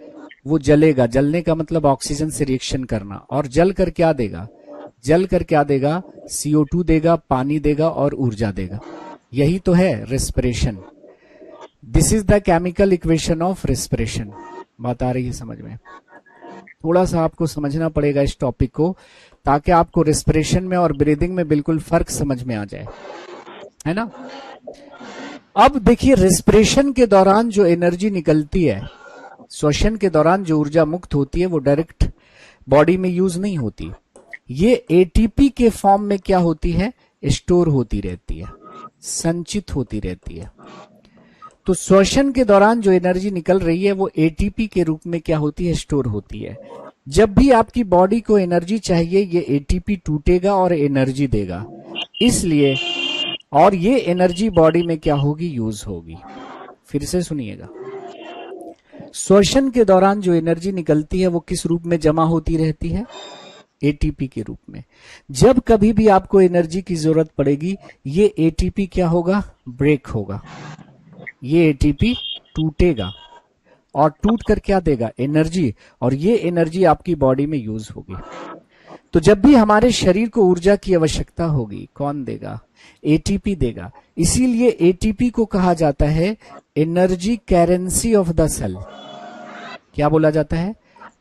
वो जलेगा। जलने का मतलब ऑक्सीजन से रिएक्शन करना, और जल कर क्या देगा? जल कर क्या देगा? CO2 देगा, पानी देगा और ऊर्जा देगा। यही तो है respiration. This is the chemical equation of respiration. बात आ रही है समझ में? थोड़ा सा आपको समझना पड़ेगा इस टॉपिक को, ताकि आपको रेस्पिरेशन में और ब्रीदिंग में बिल्कुल फर्क समझ में आ जाए, है ना। अब देखिए, रेस्पिरेशन के दौरान जो एनर्जी निकलती है, श्वसन के दौरान जो ऊर्जा मुक्त होती है, वो डायरेक्ट बॉडी में यूज नहीं होती। ये ATP के फॉर्म में क्या होती है? स्टोर होती रहती है, संचित होती रहती है। तो श्वसन के दौरान जो एनर्जी निकल रही है वो ATP के रूप में क्या होती है? स्टोर होती है। जब भी आपकी बॉडी को एनर्जी चाहिए, ये ATP टूटेगा और एनर्जी देगा, इसलिए, और ये एनर्जी बॉडी में क्या होगी? यूज होगी। फिर से सुनिएगा, श्वसन के दौरान जो एनर्जी निकलती है वो किस रूप में जमा होती रहती है? ATP के रूप में। जब कभी भी आपको एनर्जी की जरूरत पड़ेगी, ये ATP क्या होगा? ब्रेक होगा। ये ATP टूटेगा और टूट कर क्या देगा? एनर्जी, और ये एनर्जी आपकी बॉडी में यूज होगी। तो जब भी हमारे शरीर को ऊर्जा की आवश्यकता होगी, कौन देगा? ATP देगा। इसीलिए ATP को कहा जाता है energy currency of the cell. क्या बोला जाता है?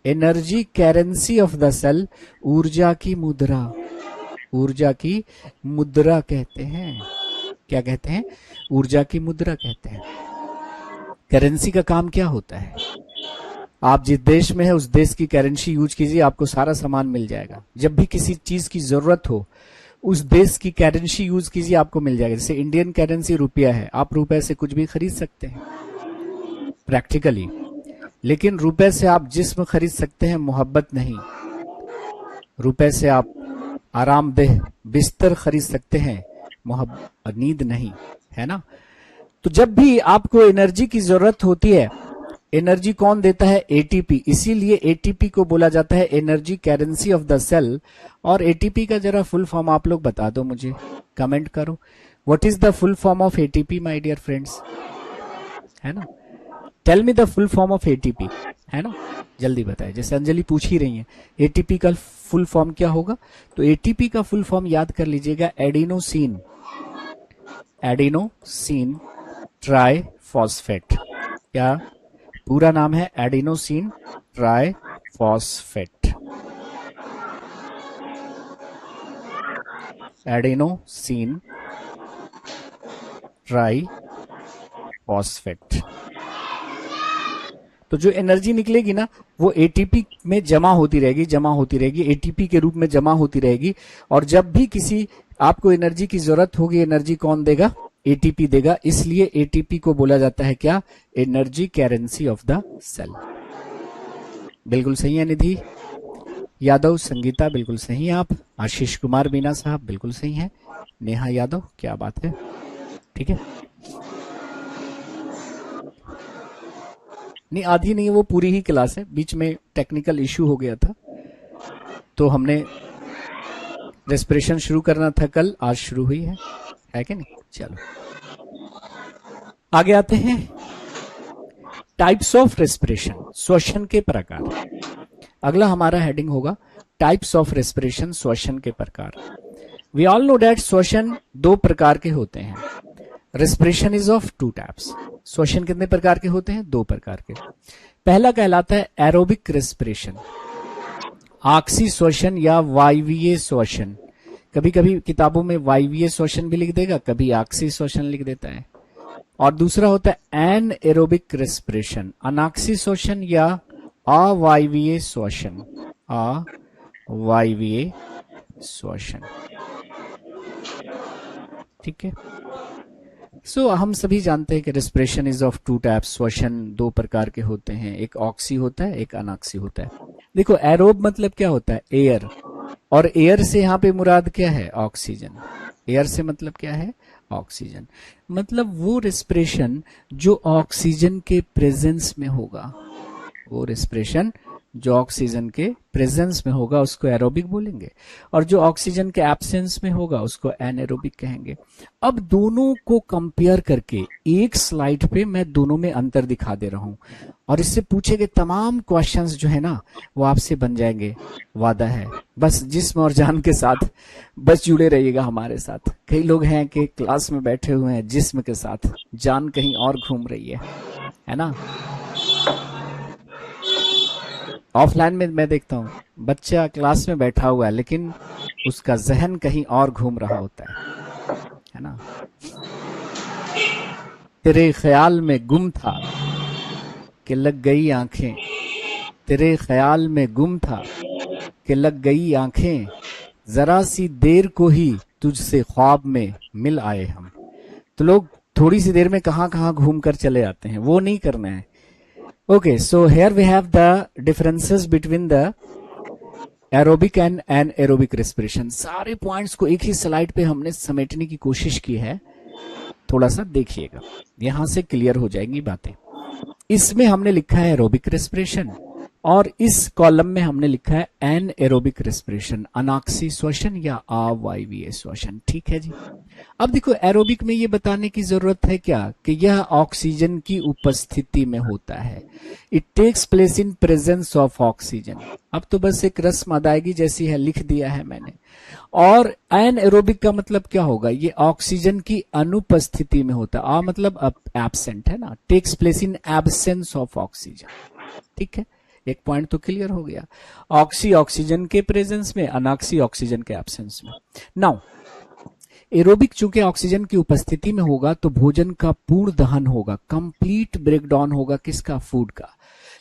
Energy currency of the cell, ऊर्जा की मुद्रा। ऊर्जा की मुद्रा कहते हैं। क्या कहते हैं? ऊर्जा की मुद्रा कहते हैं। करेंसी का काम क्या होता है? आप जिस देश में है उस देश की करेंसी यूज कीजिए, आपको सारा सामान मिल जाएगा। जब भी किसी चीज की जरूरत हो, उस देश की करेंसी यूज कीजिए, आपको मिल जाएगा। जैसे इंडियन करेंसी रुपया है, आप रुपए से कुछ भी खरीद सकते हैं प्रैक्टिकली, लेकिन रुपए से आप जिस्म खरीद सकते हैं, मोहब्बत नहीं। रुपए से आप आरामदेह बिस्तर खरीद सकते हैं, नींद नहीं, है ना। तो जब भी आपको एनर्जी की जरूरत होती है एनर्जी कौन देता है? एटीपी। इसीलिए एटीपी को बोला जाता है energy currency of the cell. और एटीपी का जरा फुल फॉर्म आप लोग बता दो मुझे, कमेंट करो। What is the full form of ATP my dear friends? है ना, tell me the full form of ATP, है ना, जल्दी बताए। जैसे अंजलि पूछ ही रही है एटीपी का फुल फॉर्म क्या होगा, तो एटीपी का फुल फॉर्म याद कर लीजिएगा, एडिनोसिन, एडिनोसिन ट्राइफॉस्फेट। क्या पूरा नाम है? Adenosine triphosphate. Adenosine triphosphate. तो जो एनर्जी निकलेगी ना वो एटीपी में जमा होती रहेगी, जमा होती रहेगी, एटीपी के रूप में जमा होती रहेगी। और जब भी किसी आपको एनर्जी की जरूरत होगी, एनर्जी कौन देगा? एटीपी देगा। इसलिए एटीपी को बोला जाता है क्या? Energy currency of the cell. बिल्कुल सही है निधि यादव, संगीता बिल्कुल सही है आप, आशीष कुमार मीना साहब बिल्कुल सही है, नेहा यादव क्या बात है, ठीक है। नहीं आधी नहीं, वो पूरी ही क्लास है, बीच में टेक्निकल इश्यू हो गया था तो हमने रेस्पिरेशन शुरू करना था कल, आज शुरू हुई है कि नहीं? चलो आगे आते हैं। टाइप्स ऑफ रेस्पिरेशन, श्वसन के प्रकार। अगला हमारा हेडिंग होगा टाइप्स ऑफ रेस्पिरेशन, श्वसन के प्रकार। वी ऑल नो दैट श्वसन दो प्रकार के होते हैं। Respiration is of two types. श्वसन कितने प्रकार के होते हैं? दो प्रकार के। पहला कहलाता है एरोबिक रेस्पिरेशन, आक्सी श्वसन या वायवीय श्वसन। कभी कभी किताबों में वायवीय श्वसन भी लिख देगा, कभी आक्सी श्वसन लिख देता है। और दूसरा होता है एन एरोबिक रेस्पिरेशन, अनाक्सी श्वसन या अवायवीय श्वसन, अवायवीय श्वसन, ठीक है। सो हम सभी जानते हैं कि respiration is of two types. श्वसन दो प्रकार के होते हैं, एक ऑक्सी होता है, एक अनाक्सी होता है। देखो एरोब मतलब क्या होता है? एयर, और एयर से यहाँ पे मुराद क्या है? ऑक्सीजन। एयर से मतलब क्या है? ऑक्सीजन। मतलब वो रेस्पिरेशन जो ऑक्सीजन के प्रेजेंस में होगा, वो रेस्पिरेशन जो ऑक्सीजन के प्रेजेंस में होगा उसको एरोबिक बोलेंगे, और जो ऑक्सीजन के एब्सेंस में होगा उसको एनएरोबिक कहेंगे। अब दोनों को कंपेयर करके एक स्लाइड पे मैं दोनों में अंतर दिखा दे रहा हूं, और इससे पूछे गए तमाम क्वेश्चंस जो है ना वो आपसे बन जाएंगे, वादा है। बस जिस्म और जान के साथ बस जुड़े रहिएगा हमारे साथ। कई लोग हैं कि क्लास में बैठे हुए हैं जिस्म के साथ, जान कहीं और घूम रही है ना। ऑफलाइन में मैं देखता हूँ बच्चा क्लास में बैठा हुआ है लेकिन उसका जहन कहीं और घूम रहा होता है ना। तेरे ख्याल में गुम था कि लग गई आंखें, तेरे ख्याल में गुम था कि लग गई आंखें, जरा सी देर को ही तुझसे ख्वाब में मिल आए हम। तो लोग थोड़ी सी देर में कहां कहां घूम कर चले जाते हैं, वो नहीं करना है। Okay, so here we have the differences between the aerobic and anaerobic respiration। सारे पॉइंट्स को एक ही स्लाइड पे हमने समेटने की कोशिश की है, थोड़ा सा देखिएगा, यहां से क्लियर हो जाएंगी बातें। इसमें हमने लिखा है एरोबिक रेस्पिरेशन, और इस कॉलम में हमने लिखा है एनएरोबिक रेस्पिरेशन, अनाक्सी श्वसन या अवायवीय श्वसन, ठीक है जी। अब देखो एरोबिक में ये बताने की जरूरत है क्या कि यह ऑक्सीजन की उपस्थिति में होता है। It takes place in presence of oxygen. अब तो बस एक रस्म अदायगी जैसी है, लिख दिया है मैंने। और एनएरोबिक का मतलब क्या होगा? ये ऑक्सीजन की अनुपस्थिति में होता है। मतलब एब्सेंट है ना, takes place in absence of oxygen, ठीक है। एक पॉइंट तो क्लियर हो गया। ऑक्सी ऑक्सीजन के प्रेजेंस में, अनाक्सी ऑक्सीजन के एब्सेंस में। नाउ एरोबिक चूंकि ऑक्सीजन की उपस्थिति में होगा तो भोजन का पूर्ण दहन होगा, कंप्लीट ब्रेकडाउन होगा, किसका? फूड का।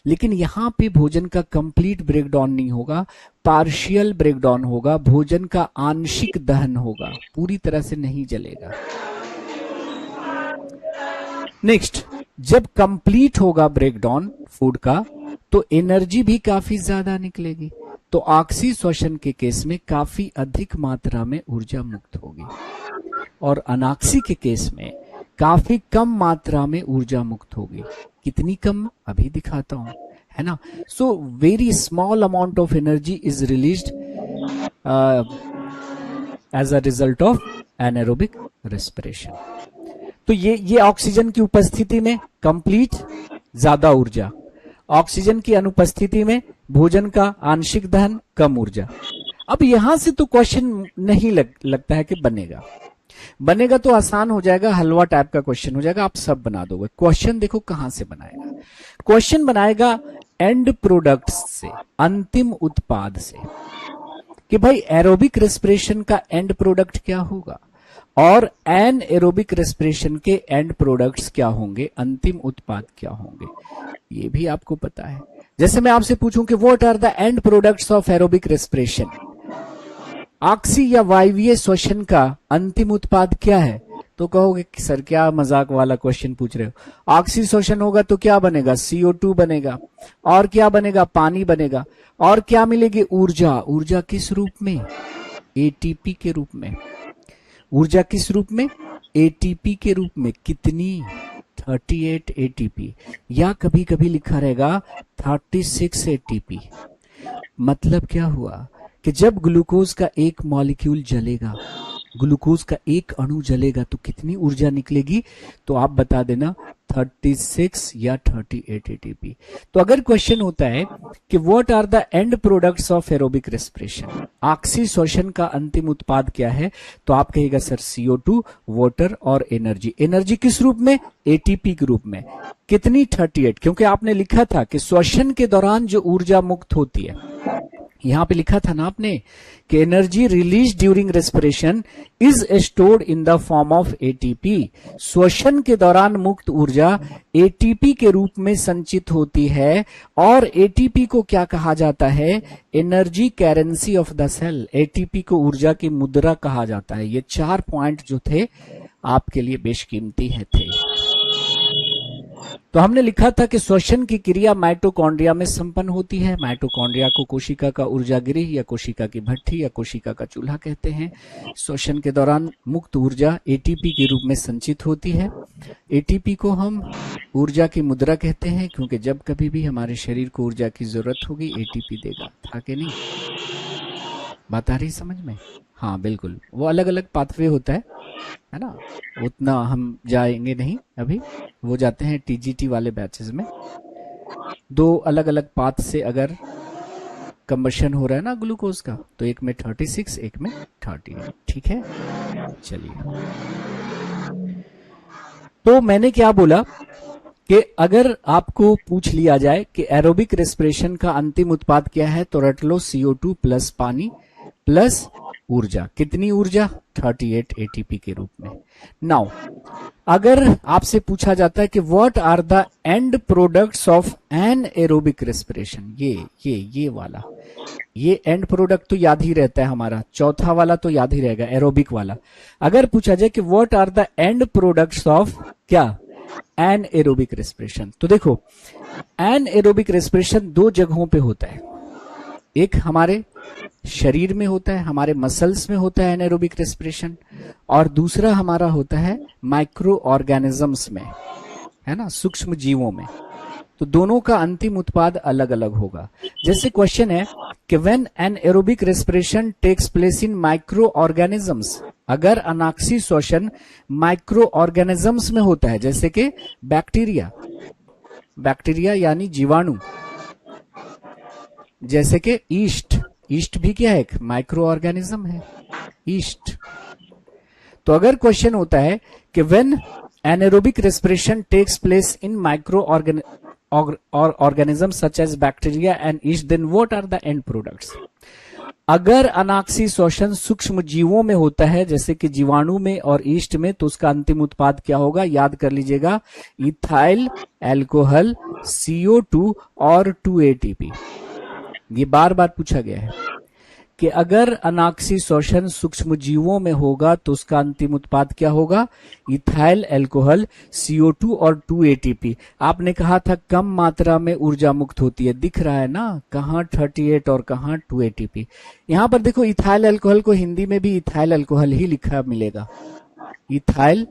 लेकिन यहां पे भोजन का कंप्लीट ब्रेकडाउन नहीं होगा, पार्शियल ब्रेकडाउन होगा, भोजन का आंशिक दहन होगा, पूरी तरह से नहीं जलेगा। नेक्स्ट, जब कंप्लीट होगा ब्रेकडाउन फूड का तो एनर्जी भी काफी ज्यादा निकलेगी। तो ऑक्सी श्वसन के केस में काफी अधिक मात्रा में ऊर्जा मुक्त होगी, और अनाक्सी के केस में काफी कम मात्रा में ऊर्जा मुक्त होगी। कितनी कम, अभी दिखाता हूं, है ना। So very small amount of energy is released as a result of anaerobic respiration. तो ये ऑक्सीजन की उपस्थिति में कंप्लीट ज्यादा ऊर्जा, ऑक्सीजन की अनुपस्थिति में भोजन का आंशिक दहन कम ऊर्जा। अब यहां से तो क्वेश्चन नहीं लगता है कि बनेगा तो आसान हो जाएगा, हलवा टाइप का क्वेश्चन हो जाएगा, आप सब बना दोगे। क्वेश्चन देखो कहां से बनाएगा, क्वेश्चन बनाएगा एंड प्रोडक्ट्स से, अंतिम उत्पाद से, कि भाई एरोबिक रेस्पिरेशन का एंड प्रोडक्ट क्या होगा और एन एरोबिक रेस्पिरेशन के एंड प्रोडक्ट्स क्या होंगे, अंतिम उत्पाद क्या होंगे, ये भी आपको पता है। जैसे मैं आपसे पूछूं कि what are the end products of aerobic respiration, ऑक्सी या वायवीय श्वसन का अंतिम उत्पाद क्या है, तो कहोगे कि सर क्या मजाक वाला क्वेश्चन पूछ रहे हो, ऑक्सी श्वसन होगा तो क्या बनेगा, CO2 बनेगा, और क्या बनेगा, पानी बनेगा, और क्या मिलेगी, ऊर्जा। ऊर्जा किस रूप में, ATP के रूप में। ऊर्जा किस रूप में, ATP के रूप में। कितनी, 38 ATP, या कभी कभी लिखा रहेगा 36 ATP। मतलब क्या हुआ कि जब ग्लूकोज का एक मॉलिक्यूल जलेगा, ग्लूकोज का एक अणु जलेगा तो कितनी ऊर्जा निकलेगी, तो आप बता देना 36 या 38 ATP। तो अगर क्वेश्चन होता है कि what are the end products of aerobic respiration, ऑक्सी श्वसन का अंतिम उत्पाद क्या है, तो आप कहेगा सर CO2, वाटर और एनर्जी। एनर्जी किस रूप में, ATP के रूप में। कितनी, 38, क्योंकि आपने लिखा था कि श्वसन के दौरान जो ऊर्जा मुक्त होती है, यहां पे लिखा था ना आपने कि energy release during respiration is stored in the form of ATP। श्वसन के दौरान मुक्त ऊर्जा ATP के रूप में संचित होती है, और ATP को क्या कहा जाता है, energy currency of the cell. ATP को ऊर्जा की मुद्रा कहा जाता है। ये 4 पॉइंट जो थे आपके लिए बेशकीमती थे। तो हमने लिखा था कि श्वसन की क्रिया माइटोकॉन्ड्रिया में संपन्न होती है। माइटोकॉन्ड्रिया को कोशिका का ऊर्जा गृह या कोशिका की भट्ठी या कोशिका का चूल्हा कहते हैं। श्वसन के दौरान मुक्त ऊर्जा ATP के रूप में संचित होती है। ATP को हम ऊर्जा की मुद्रा कहते हैं, क्योंकि जब कभी भी हमारे शरीर को ऊर्जा की जरूरत होगी ATP देगा, था कि नहीं, बात आ रही समझ में। हाँ बिल्कुल, वो अलग अलग पाथवे होता है ना, उतना हम जाएंगे नहीं अभी, वो जाते हैं TGT वाले बैचेस में। 2 अलग अलग पाथ से अगर कंबशन हो रहा है ना ग्लूकोज का, तो एक में 36, एक में 38, ठीक है। चलिए, तो मैंने क्या बोला कि अगर आपको पूछ लिया जाए कि एरोबिक रेस्पिरेशन का अंतिम उत्पाद क्या है, तो रट लो CO2 प्लस पानी प्लस ऊर्जा। कितनी ऊर्जा, 38 ATP के रूप में। नाउ अगर आपसे पूछा जाता है कि what are the end products of anaerobic respiration, ये वाला, ये एंड प्रोडक्ट तो याद ही रहता है हमारा, चौथा वाला तो याद ही रहेगा, एरोबिक वाला। अगर पूछा जाए कि what are the end products of क्या, एन एरोबिक रेस्पिरेशन, तो देखो एन एरोबिक रेस्पिरेशन 2 जगहों पे होता है। एक हमारे शरीर में होता है, हमारे मसल्स में होता है एनारोबिक रेस्पिरेशन, और दूसरा हमारा होता है माइक्रो ऑर्गेनिजम्स में, है ना, सूक्ष्म जीवों में। तो दोनों का अंतिम उत्पाद अलग अलग होगा। जैसे क्वेश्चन है कि when anaerobic respiration takes place in microorganisms, अगर अनाक्सी श्वसन माइक्रो ऑर्गेनिजम्स में होता है, जैसे कि बैक्टीरिया यानी जीवाणु, जैसे कि ईस्ट भी क्या है, एक माइक्रो ऑर्गेनिज्म है ईस्ट। तो अगर क्वेश्चन होता है कि when anaerobic respiration takes place in microorganism such as bacteria and yeast, then what are the end products. अगर अनाक्सी श्वसन सूक्ष्म जीवों में होता है, जैसे कि जीवाणु में और ईस्ट में, तो उसका अंतिम उत्पाद क्या होगा, याद कर लीजिएगा, इथाइल एल्कोहल, CO2 और 2 ATP। ये बार बार पूछा गया है कि अगर अनाक्सी श्वसन सूक्ष्म जीवों में होगा तो उसका अंतिम उत्पाद क्या होगा, इथाइल एल्कोहल, CO2 और 2 ATP। आपने कहा था कम मात्रा में ऊर्जा मुक्त होती है, दिख रहा है ना, कहाँ 38 और कहाँ 2 ATP। यहां पर देखो इथाइल एल्कोहल को हिंदी में भी इथाइल एल्कोहल ही लिखा मिलेगा, इथाइल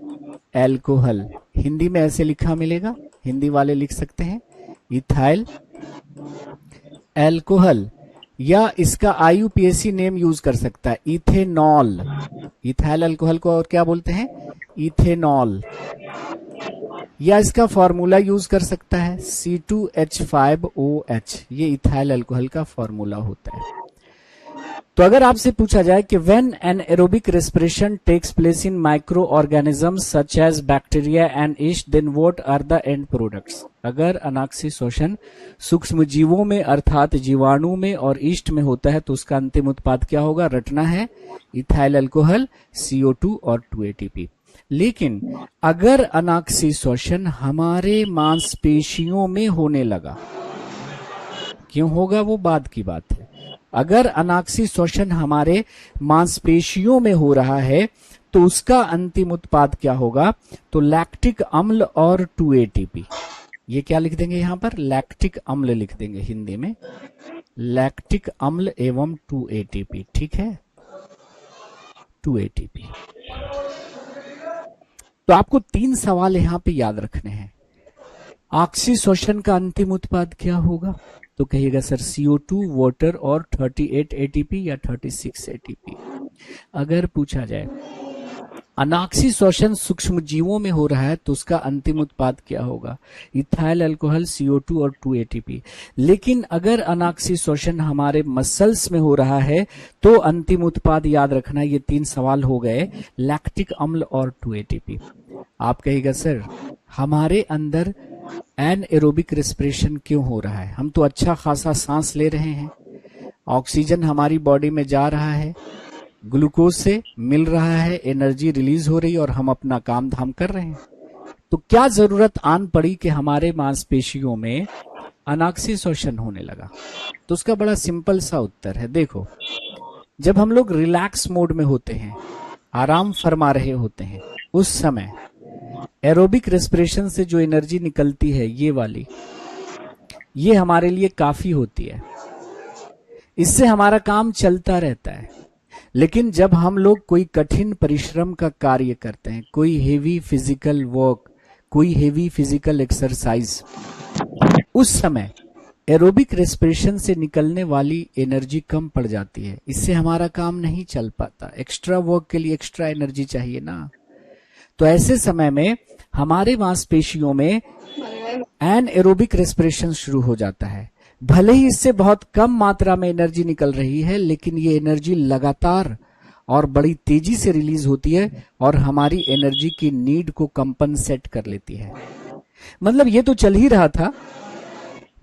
एल्कोहल, हिंदी में ऐसे लिखा मिलेगा, हिंदी वाले लिख सकते हैं इथाइल एल्कोहल, या इसका आईयूपीएसी नेम यूज कर सकता है इथेनॉल। इथाइल अल्कोहल को और क्या बोलते हैं? इथेनॉल। या इसका फॉर्मूला यूज कर सकता है C2H5OH, ये इथाइल अल्कोहल का फॉर्मूला होता है। तो अगर आपसे पूछा जाए कि when anaerobic respiration takes place in microorganisms such as bacteria and yeast, then what are the end products? अगर अनाक्सी श्वसन सूक्ष्म जीवों में अर्थात जीवाणु में और ईस्ट में होता है तो उसका अंतिम उत्पाद क्या होगा? रटना है इथाइल अल्कोहल, CO2 और 2 ATP। लेकिन अगर अनाक्सी श्वसन हमारे मांसपेशियों में होने लगा, क्यों होगा वो बाद की बात है। अगर अनाक्सी श्वसन हमारे मांसपेशियों में हो रहा है तो उसका अंतिम उत्पाद क्या होगा? तो लैक्टिक अम्ल और 2 ATP। ये क्या लिख देंगे यहां पर? लैक्टिक अम्ल लिख देंगे हिंदी में, लैक्टिक अम्ल एवं 2 ATP। ठीक है, 2 ATP। तो आपको 3 सवाल यहां पे याद रखने हैं। ऑक्सी श्वसन का अंतिम उत्पाद क्या होगा? तो कहिएगा सर CO2, वाटर और 38 ATP या 36 ATP। अगर पूछा जाए अनाक्सी श्वसन सूक्ष्म जीवों में हो रहा है तो उसका अंतिम उत्पाद क्या होगा? इथाइल अल्कोहल, CO2 और 2 ATP। लेकिन अगर अनाक्सी श्वसन हमारे मसल्स में हो रहा है तो अंतिम उत्पाद याद रखना, ये 3 सवाल हो गए, लैक्टिक अम्ल और 2 ATP। आप कहिएगा सर हमारे अंदर एनएरोबिक रेस्पिरेशन क्यों हो रहा है? हम तो अच्छा खासा सांस ले रहे हैं, ऑक्सीजन हमारी बॉडी में जा रहा है, ग्लूकोज से मिल रहा है, एनर्जी रिलीज हो रही है और हम अपना काम धाम कर रहे हैं। तो क्या जरूरत आन पड़ी कि हमारे मांसपेशियों में अनाक्सी श्वसन होने लगा? तो उसका बड़ा सिंपल सा उत्तर है। देखो, जब हम लोग रिलैक्स मोड में होते हैं, आराम फरमा रहे होते हैं, उस समय एरोबिक रेस्पिरेशन से जो एनर्जी निकलती है ये वाली, ये हमारे लिए काफी होती है, इससे हमारा काम चलता रहता है। लेकिन जब हम लोग कोई कठिन परिश्रम का कार्य करते हैं, कोई हेवी फिजिकल वर्क, कोई हेवी फिजिकल एक्सरसाइज, उस समय एरोबिक रेस्पिरेशन से निकलने वाली एनर्जी कम पड़ जाती है, इससे हमारा काम नहीं चल पाता। एक्स्ट्रा वर्क के लिए एक्स्ट्रा एनर्जी चाहिए ना। तो ऐसे समय में हमारे मांसपेशियों में एनएरोबिक रेस्पिरेशन शुरू हो जाता है। भले ही इससे बहुत कम मात्रा में एनर्जी निकल रही है, लेकिन ये एनर्जी लगातार और बड़ी तेजी से रिलीज होती है और हमारी एनर्जी की नीड को कंपनसेट कर लेती है। मतलब ये तो चल ही रहा था,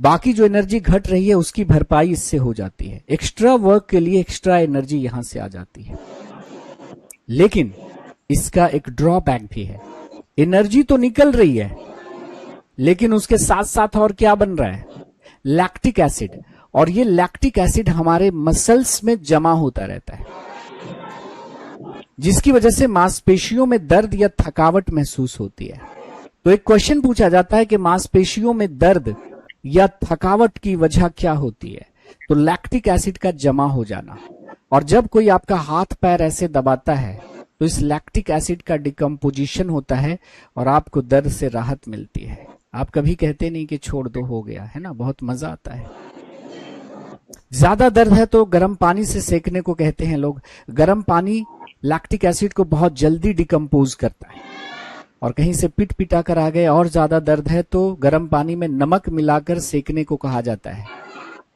बाकी जो एनर्जी घट रही है उसकी भरपाई इससे हो जाती है। एक्स्ट्रा वर्क के लिए एक्स्ट्रा एनर्जी यहां से आ जाती है। लेकिन इसका एक ड्रॉबैक भी है। एनर्जी तो निकल रही है, लेकिन उसके साथ साथ और क्या बन रहा है? Lactic acid. और ये लैक्टिक एसिड हमारे मसल्स में जमा होता रहता है, जिसकी वजह से मांसपेशियों में दर्द या थकावट महसूस होती है। तो एक क्वेश्चन पूछा जाता है कि मांसपेशियों में दर्द या थकावट की वजह क्या होती है? तो लैक्टिक एसिड का जमा हो जाना। और जब कोई आपका हाथ पैर ऐसे दबाता है तो इस लैक्टिक एसिड का डिकम्पोजिशन होता है और आपको दर्द से राहत मिलती है। आप कभी कहते नहीं कि छोड़ दो, हो गया, है ना, बहुत मजा आता है। ज्यादा दर्द है तो गर्म पानी से सेकने को कहते हैं लोग। गर्म पानी लैक्टिक एसिड को बहुत जल्दी डिकम्पोज करता है। और कहीं से पिट पिटा कर आ गए और ज्यादा दर्द है तो गर्म पानी में नमक मिलाकर सेकने को कहा जाता है,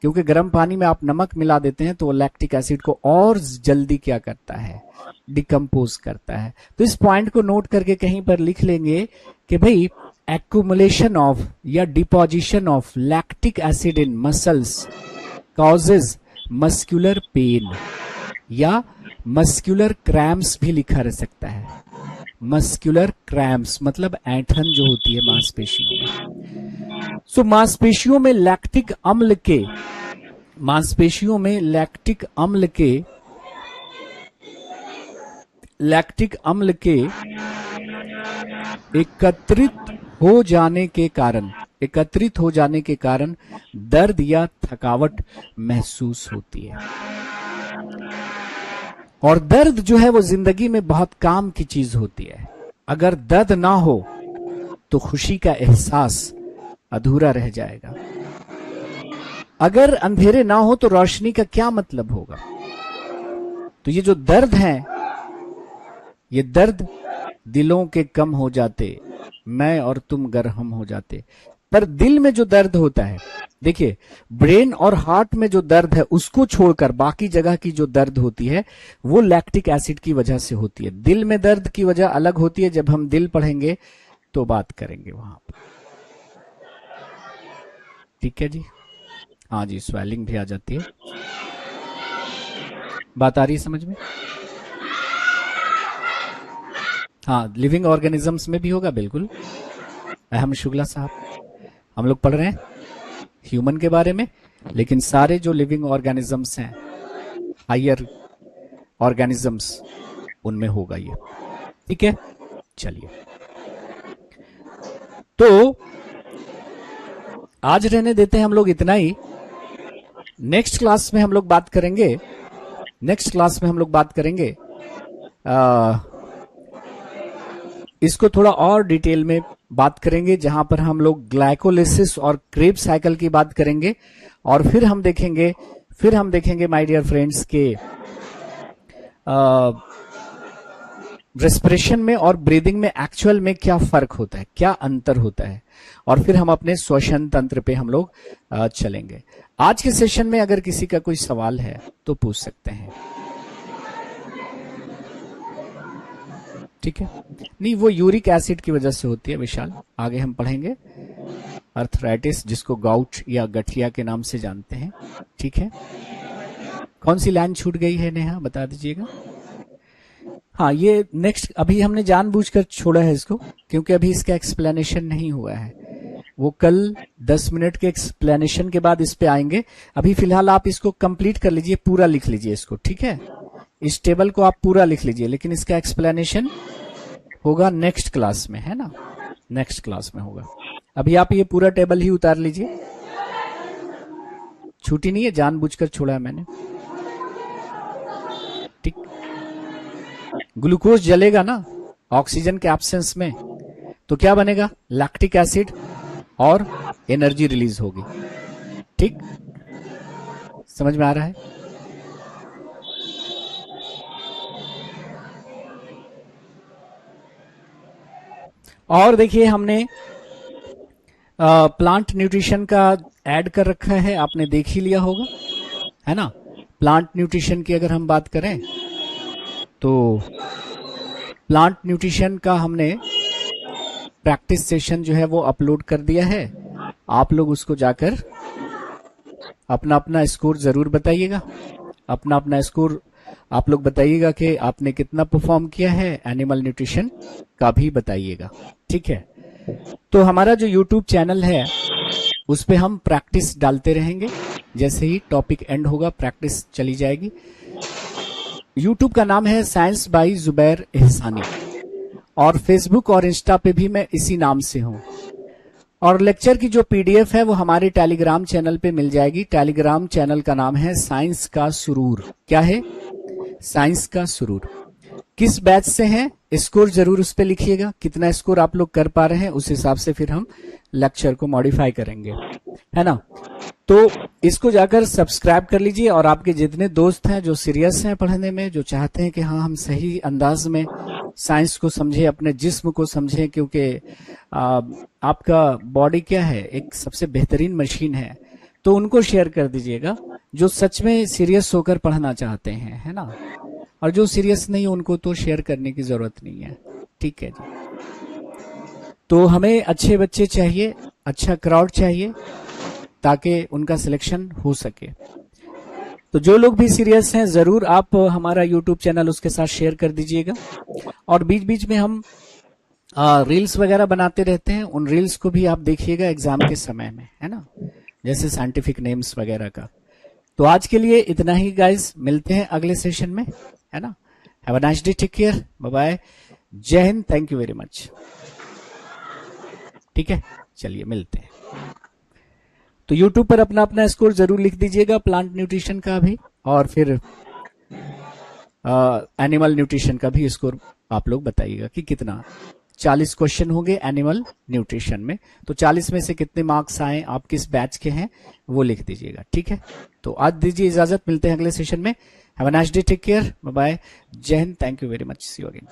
क्योंकि गर्म पानी में आप नमक मिला देते हैं तो लैक्टिक एसिड को और जल्दी क्या करता है? डिकम्पोज करता है। तो इस पॉइंट को नोट करके कहीं पर लिख लेंगे कि भाई एक्यूमुलेशन ऑफ या deposition of lactic acid in muscles causes muscular pain या मस्कुलर क्रैम्प्स भी लिखा रह सकता है। मस्कुलर क्रैम्प्स मतलब ऐंठन जो होती है मांसपेशियों में। सो मांसपेशियों में लैक्टिक अम्ल के एकत्रित हो जाने के कारण दर्द या थकावट महसूस होती है। और दर्द जो है वो जिंदगी में बहुत काम की चीज होती है। अगर दर्द ना हो तो खुशी का एहसास अधूरा रह जाएगा। अगर अंधेरे ना हो तो रोशनी का क्या मतलब होगा। तो ये जो दर्द है, ये दर्द दिलों के कम हो जाते, मैं और तुम गरहम हो जाते। पर दिल में जो दर्द होता है, देखिए ब्रेन और हार्ट में जो दर्द है उसको छोड़कर बाकी जगह की जो दर्द होती है वो लैक्टिक एसिड की वजह से होती है। दिल में दर्द की वजह अलग होती है, जब हम दिल पढ़ेंगे तो बात करेंगे वहां पर। ठीक है जी, हाँ जी, स्वेलिंग भी आ जाती है। बात आ रही है समझ में? हाँ, लिविंग ऑर्गेनिजम्स में भी होगा बिल्कुल। अहम शुक्ला साहब, हम लोग पढ़ रहे हैं ह्यूमन के बारे में, लेकिन सारे जो लिविंग ऑर्गेनिजम्स हैं, हायर ऑर्गेनिजम्स, उनमें होगा ये। ठीक है, चलिए तो आज रहने देते हैं हम लोग इतना ही। नेक्स्ट क्लास में हम लोग बात करेंगे, नेक्स्ट क्लास में हम लोग बात करेंगे इसको थोड़ा और डिटेल में बात करेंगे, जहां पर हम लोग ग्लाइकोलिसिस और क्रेब्स साइकिल की बात करेंगे। और फिर हम देखेंगे माय डियर फ्रेंड्स के रेस्पिरेशन में और ब्रीदिंग में एक्चुअल में क्या फर्क होता है, क्या अंतर होता है। और फिर हम अपने श्वसन तंत्र पे हम लोग चलेंगे। आज के सेशन में अगर किसी का कोई सवाल है तो पूछ सकते हैं। ठीक है, नहीं वो यूरिक एसिड की वजह से होती है विशाल, आगे हम पढ़ेंगे। अर्थराइटिस, जिसको गाउट या गठिया के नाम से जानते हैं। ठीक है, कौन सी लाइन छूट गई है नेहा, बता दीजिएगा। हाँ, ये नेक्स्ट, अभी हमने जानबूझकर छोड़ा है इसको क्योंकि अभी इसका एक्सप्लेनेशन नहीं हुआ है। वो कल 10 मिनट के एक्सप्लेनेशन के बाद इस पे आएंगे। अभी फिलहाल आप इसको कंप्लीट कर लीजिए, पूरा लिख लीजिए इसको। ठीक है, इस टेबल को आप पूरा लिख लीजिए, लेकिन इसका एक्सप्लेनेशन होगा नेक्स्ट क्लास में, है ना, नेक्स्ट क्लास में होगा। अभी आप ये पूरा टेबल ही उतार लीजिए, छूटी नहीं है, जानबूझकर छोड़ा है मैंने। ठीक, ग्लूकोज जलेगा ना ऑक्सीजन के एब्सेंस में, तो क्या बनेगा, लैक्टिक एसिड और एनर्जी रिलीज होगी। ठीक, समझ में आ रहा है? और देखिए हमने प्लांट न्यूट्रिशन का ऐड कर रखा है, आपने देख ही लिया होगा, है ना। प्लांट न्यूट्रिशन की अगर हम बात करें तो प्लांट न्यूट्रिशन का हमने प्रैक्टिस सेशन जो है वो अपलोड कर दिया है। आप लोग उसको जाकर अपना अपना स्कोर जरूर बताइएगा, अपना अपना स्कोर आप लोग बताइएगा कि आपने कितना परफॉर्म किया है। एनिमल न्यूट्रिशन का भी बताइएगा। ठीक है, तो हमारा जो यूट्यूब चैनल है उस पे हम प्रैक्टिस डालते रहेंगे, जैसे ही टॉपिक एंड होगा प्रैक्टिस चली जाएगी। यूट्यूब का नाम है साइंस बाय जुबैर एहसानी, और फेसबुक और इंस्टा पे भी मैं इसी नाम से हूं। और लेक्चर की जो पीडीएफ है वो हमारे टेलीग्राम चैनल पे मिल जाएगी। टेलीग्राम चैनल का नाम है साइंस का सुरूर। क्या है? साइंस का सुरूर। किस बैच से हैं, स्कोर जरूर उस पे लिखिएगा, कितना स्कोर आप लोग कर पा रहे हैं, उस हिसाब से फिर हम लेक्चर को मॉडिफाई करेंगे, है ना। तो इसको जाकर सब्सक्राइब कर लीजिए, और आपके जितने दोस्त हैं जो सीरियस हैं पढ़ने में, जो चाहते हैं कि हाँ हम सही अंदाज में साइंस को समझे, अपने जिस्म को समझे, क्योंकि आपका बॉडी क्या है, एक सबसे बेहतरीन मशीन है, तो उनको शेयर कर दीजिएगा जो सच में सीरियस होकर पढ़ना चाहते हैं, है ना। और जो सीरियस नहीं, उनको तो शेयर करने की जरूरत नहीं है। ठीक है जी, तो हमें अच्छे बच्चे चाहिए, अच्छा क्राउड चाहिए, ताकि उनका सिलेक्शन हो सके। तो जो लोग भी सीरियस हैं जरूर आप हमारा यूट्यूब चैनल उसके साथ शेयर कर दीजिएगा। और बीच बीच में हम रील्स वगैरह बनाते रहते हैं, उन रील्स को भी आप देखिएगा एग्जाम के समय में, है ना, जैसे साइंटिफिक नेम्स वगैरह का। तो आज के लिए इतना ही गाइस, मिलते हैं अगले सेशन में, है ना। Have a nice day, take care, bye bye, जय हिंद, थैंक यू वेरी मच। ठीक है, चलिए मिलते हैं। तो YouTube पर अपना अपना स्कोर जरूर लिख दीजिएगा, प्लांट न्यूट्रिशन का भी, और फिर एनिमल न्यूट्रिशन का भी स्कोर आप लोग बताइएगा कि कितना 40 क्वेश्चन होंगे एनिमल न्यूट्रिशन में। तो 40 में से कितने मार्क्स आए, आप किस बैच के हैं वो लिख दीजिएगा, ठीक है। तो आज दीजिए इजाजत, मिलते हैं अगले सेशन में। Have a nice day, take care, bye bye, जय हिंद, thank you very much, see you again.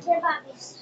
Kebabis.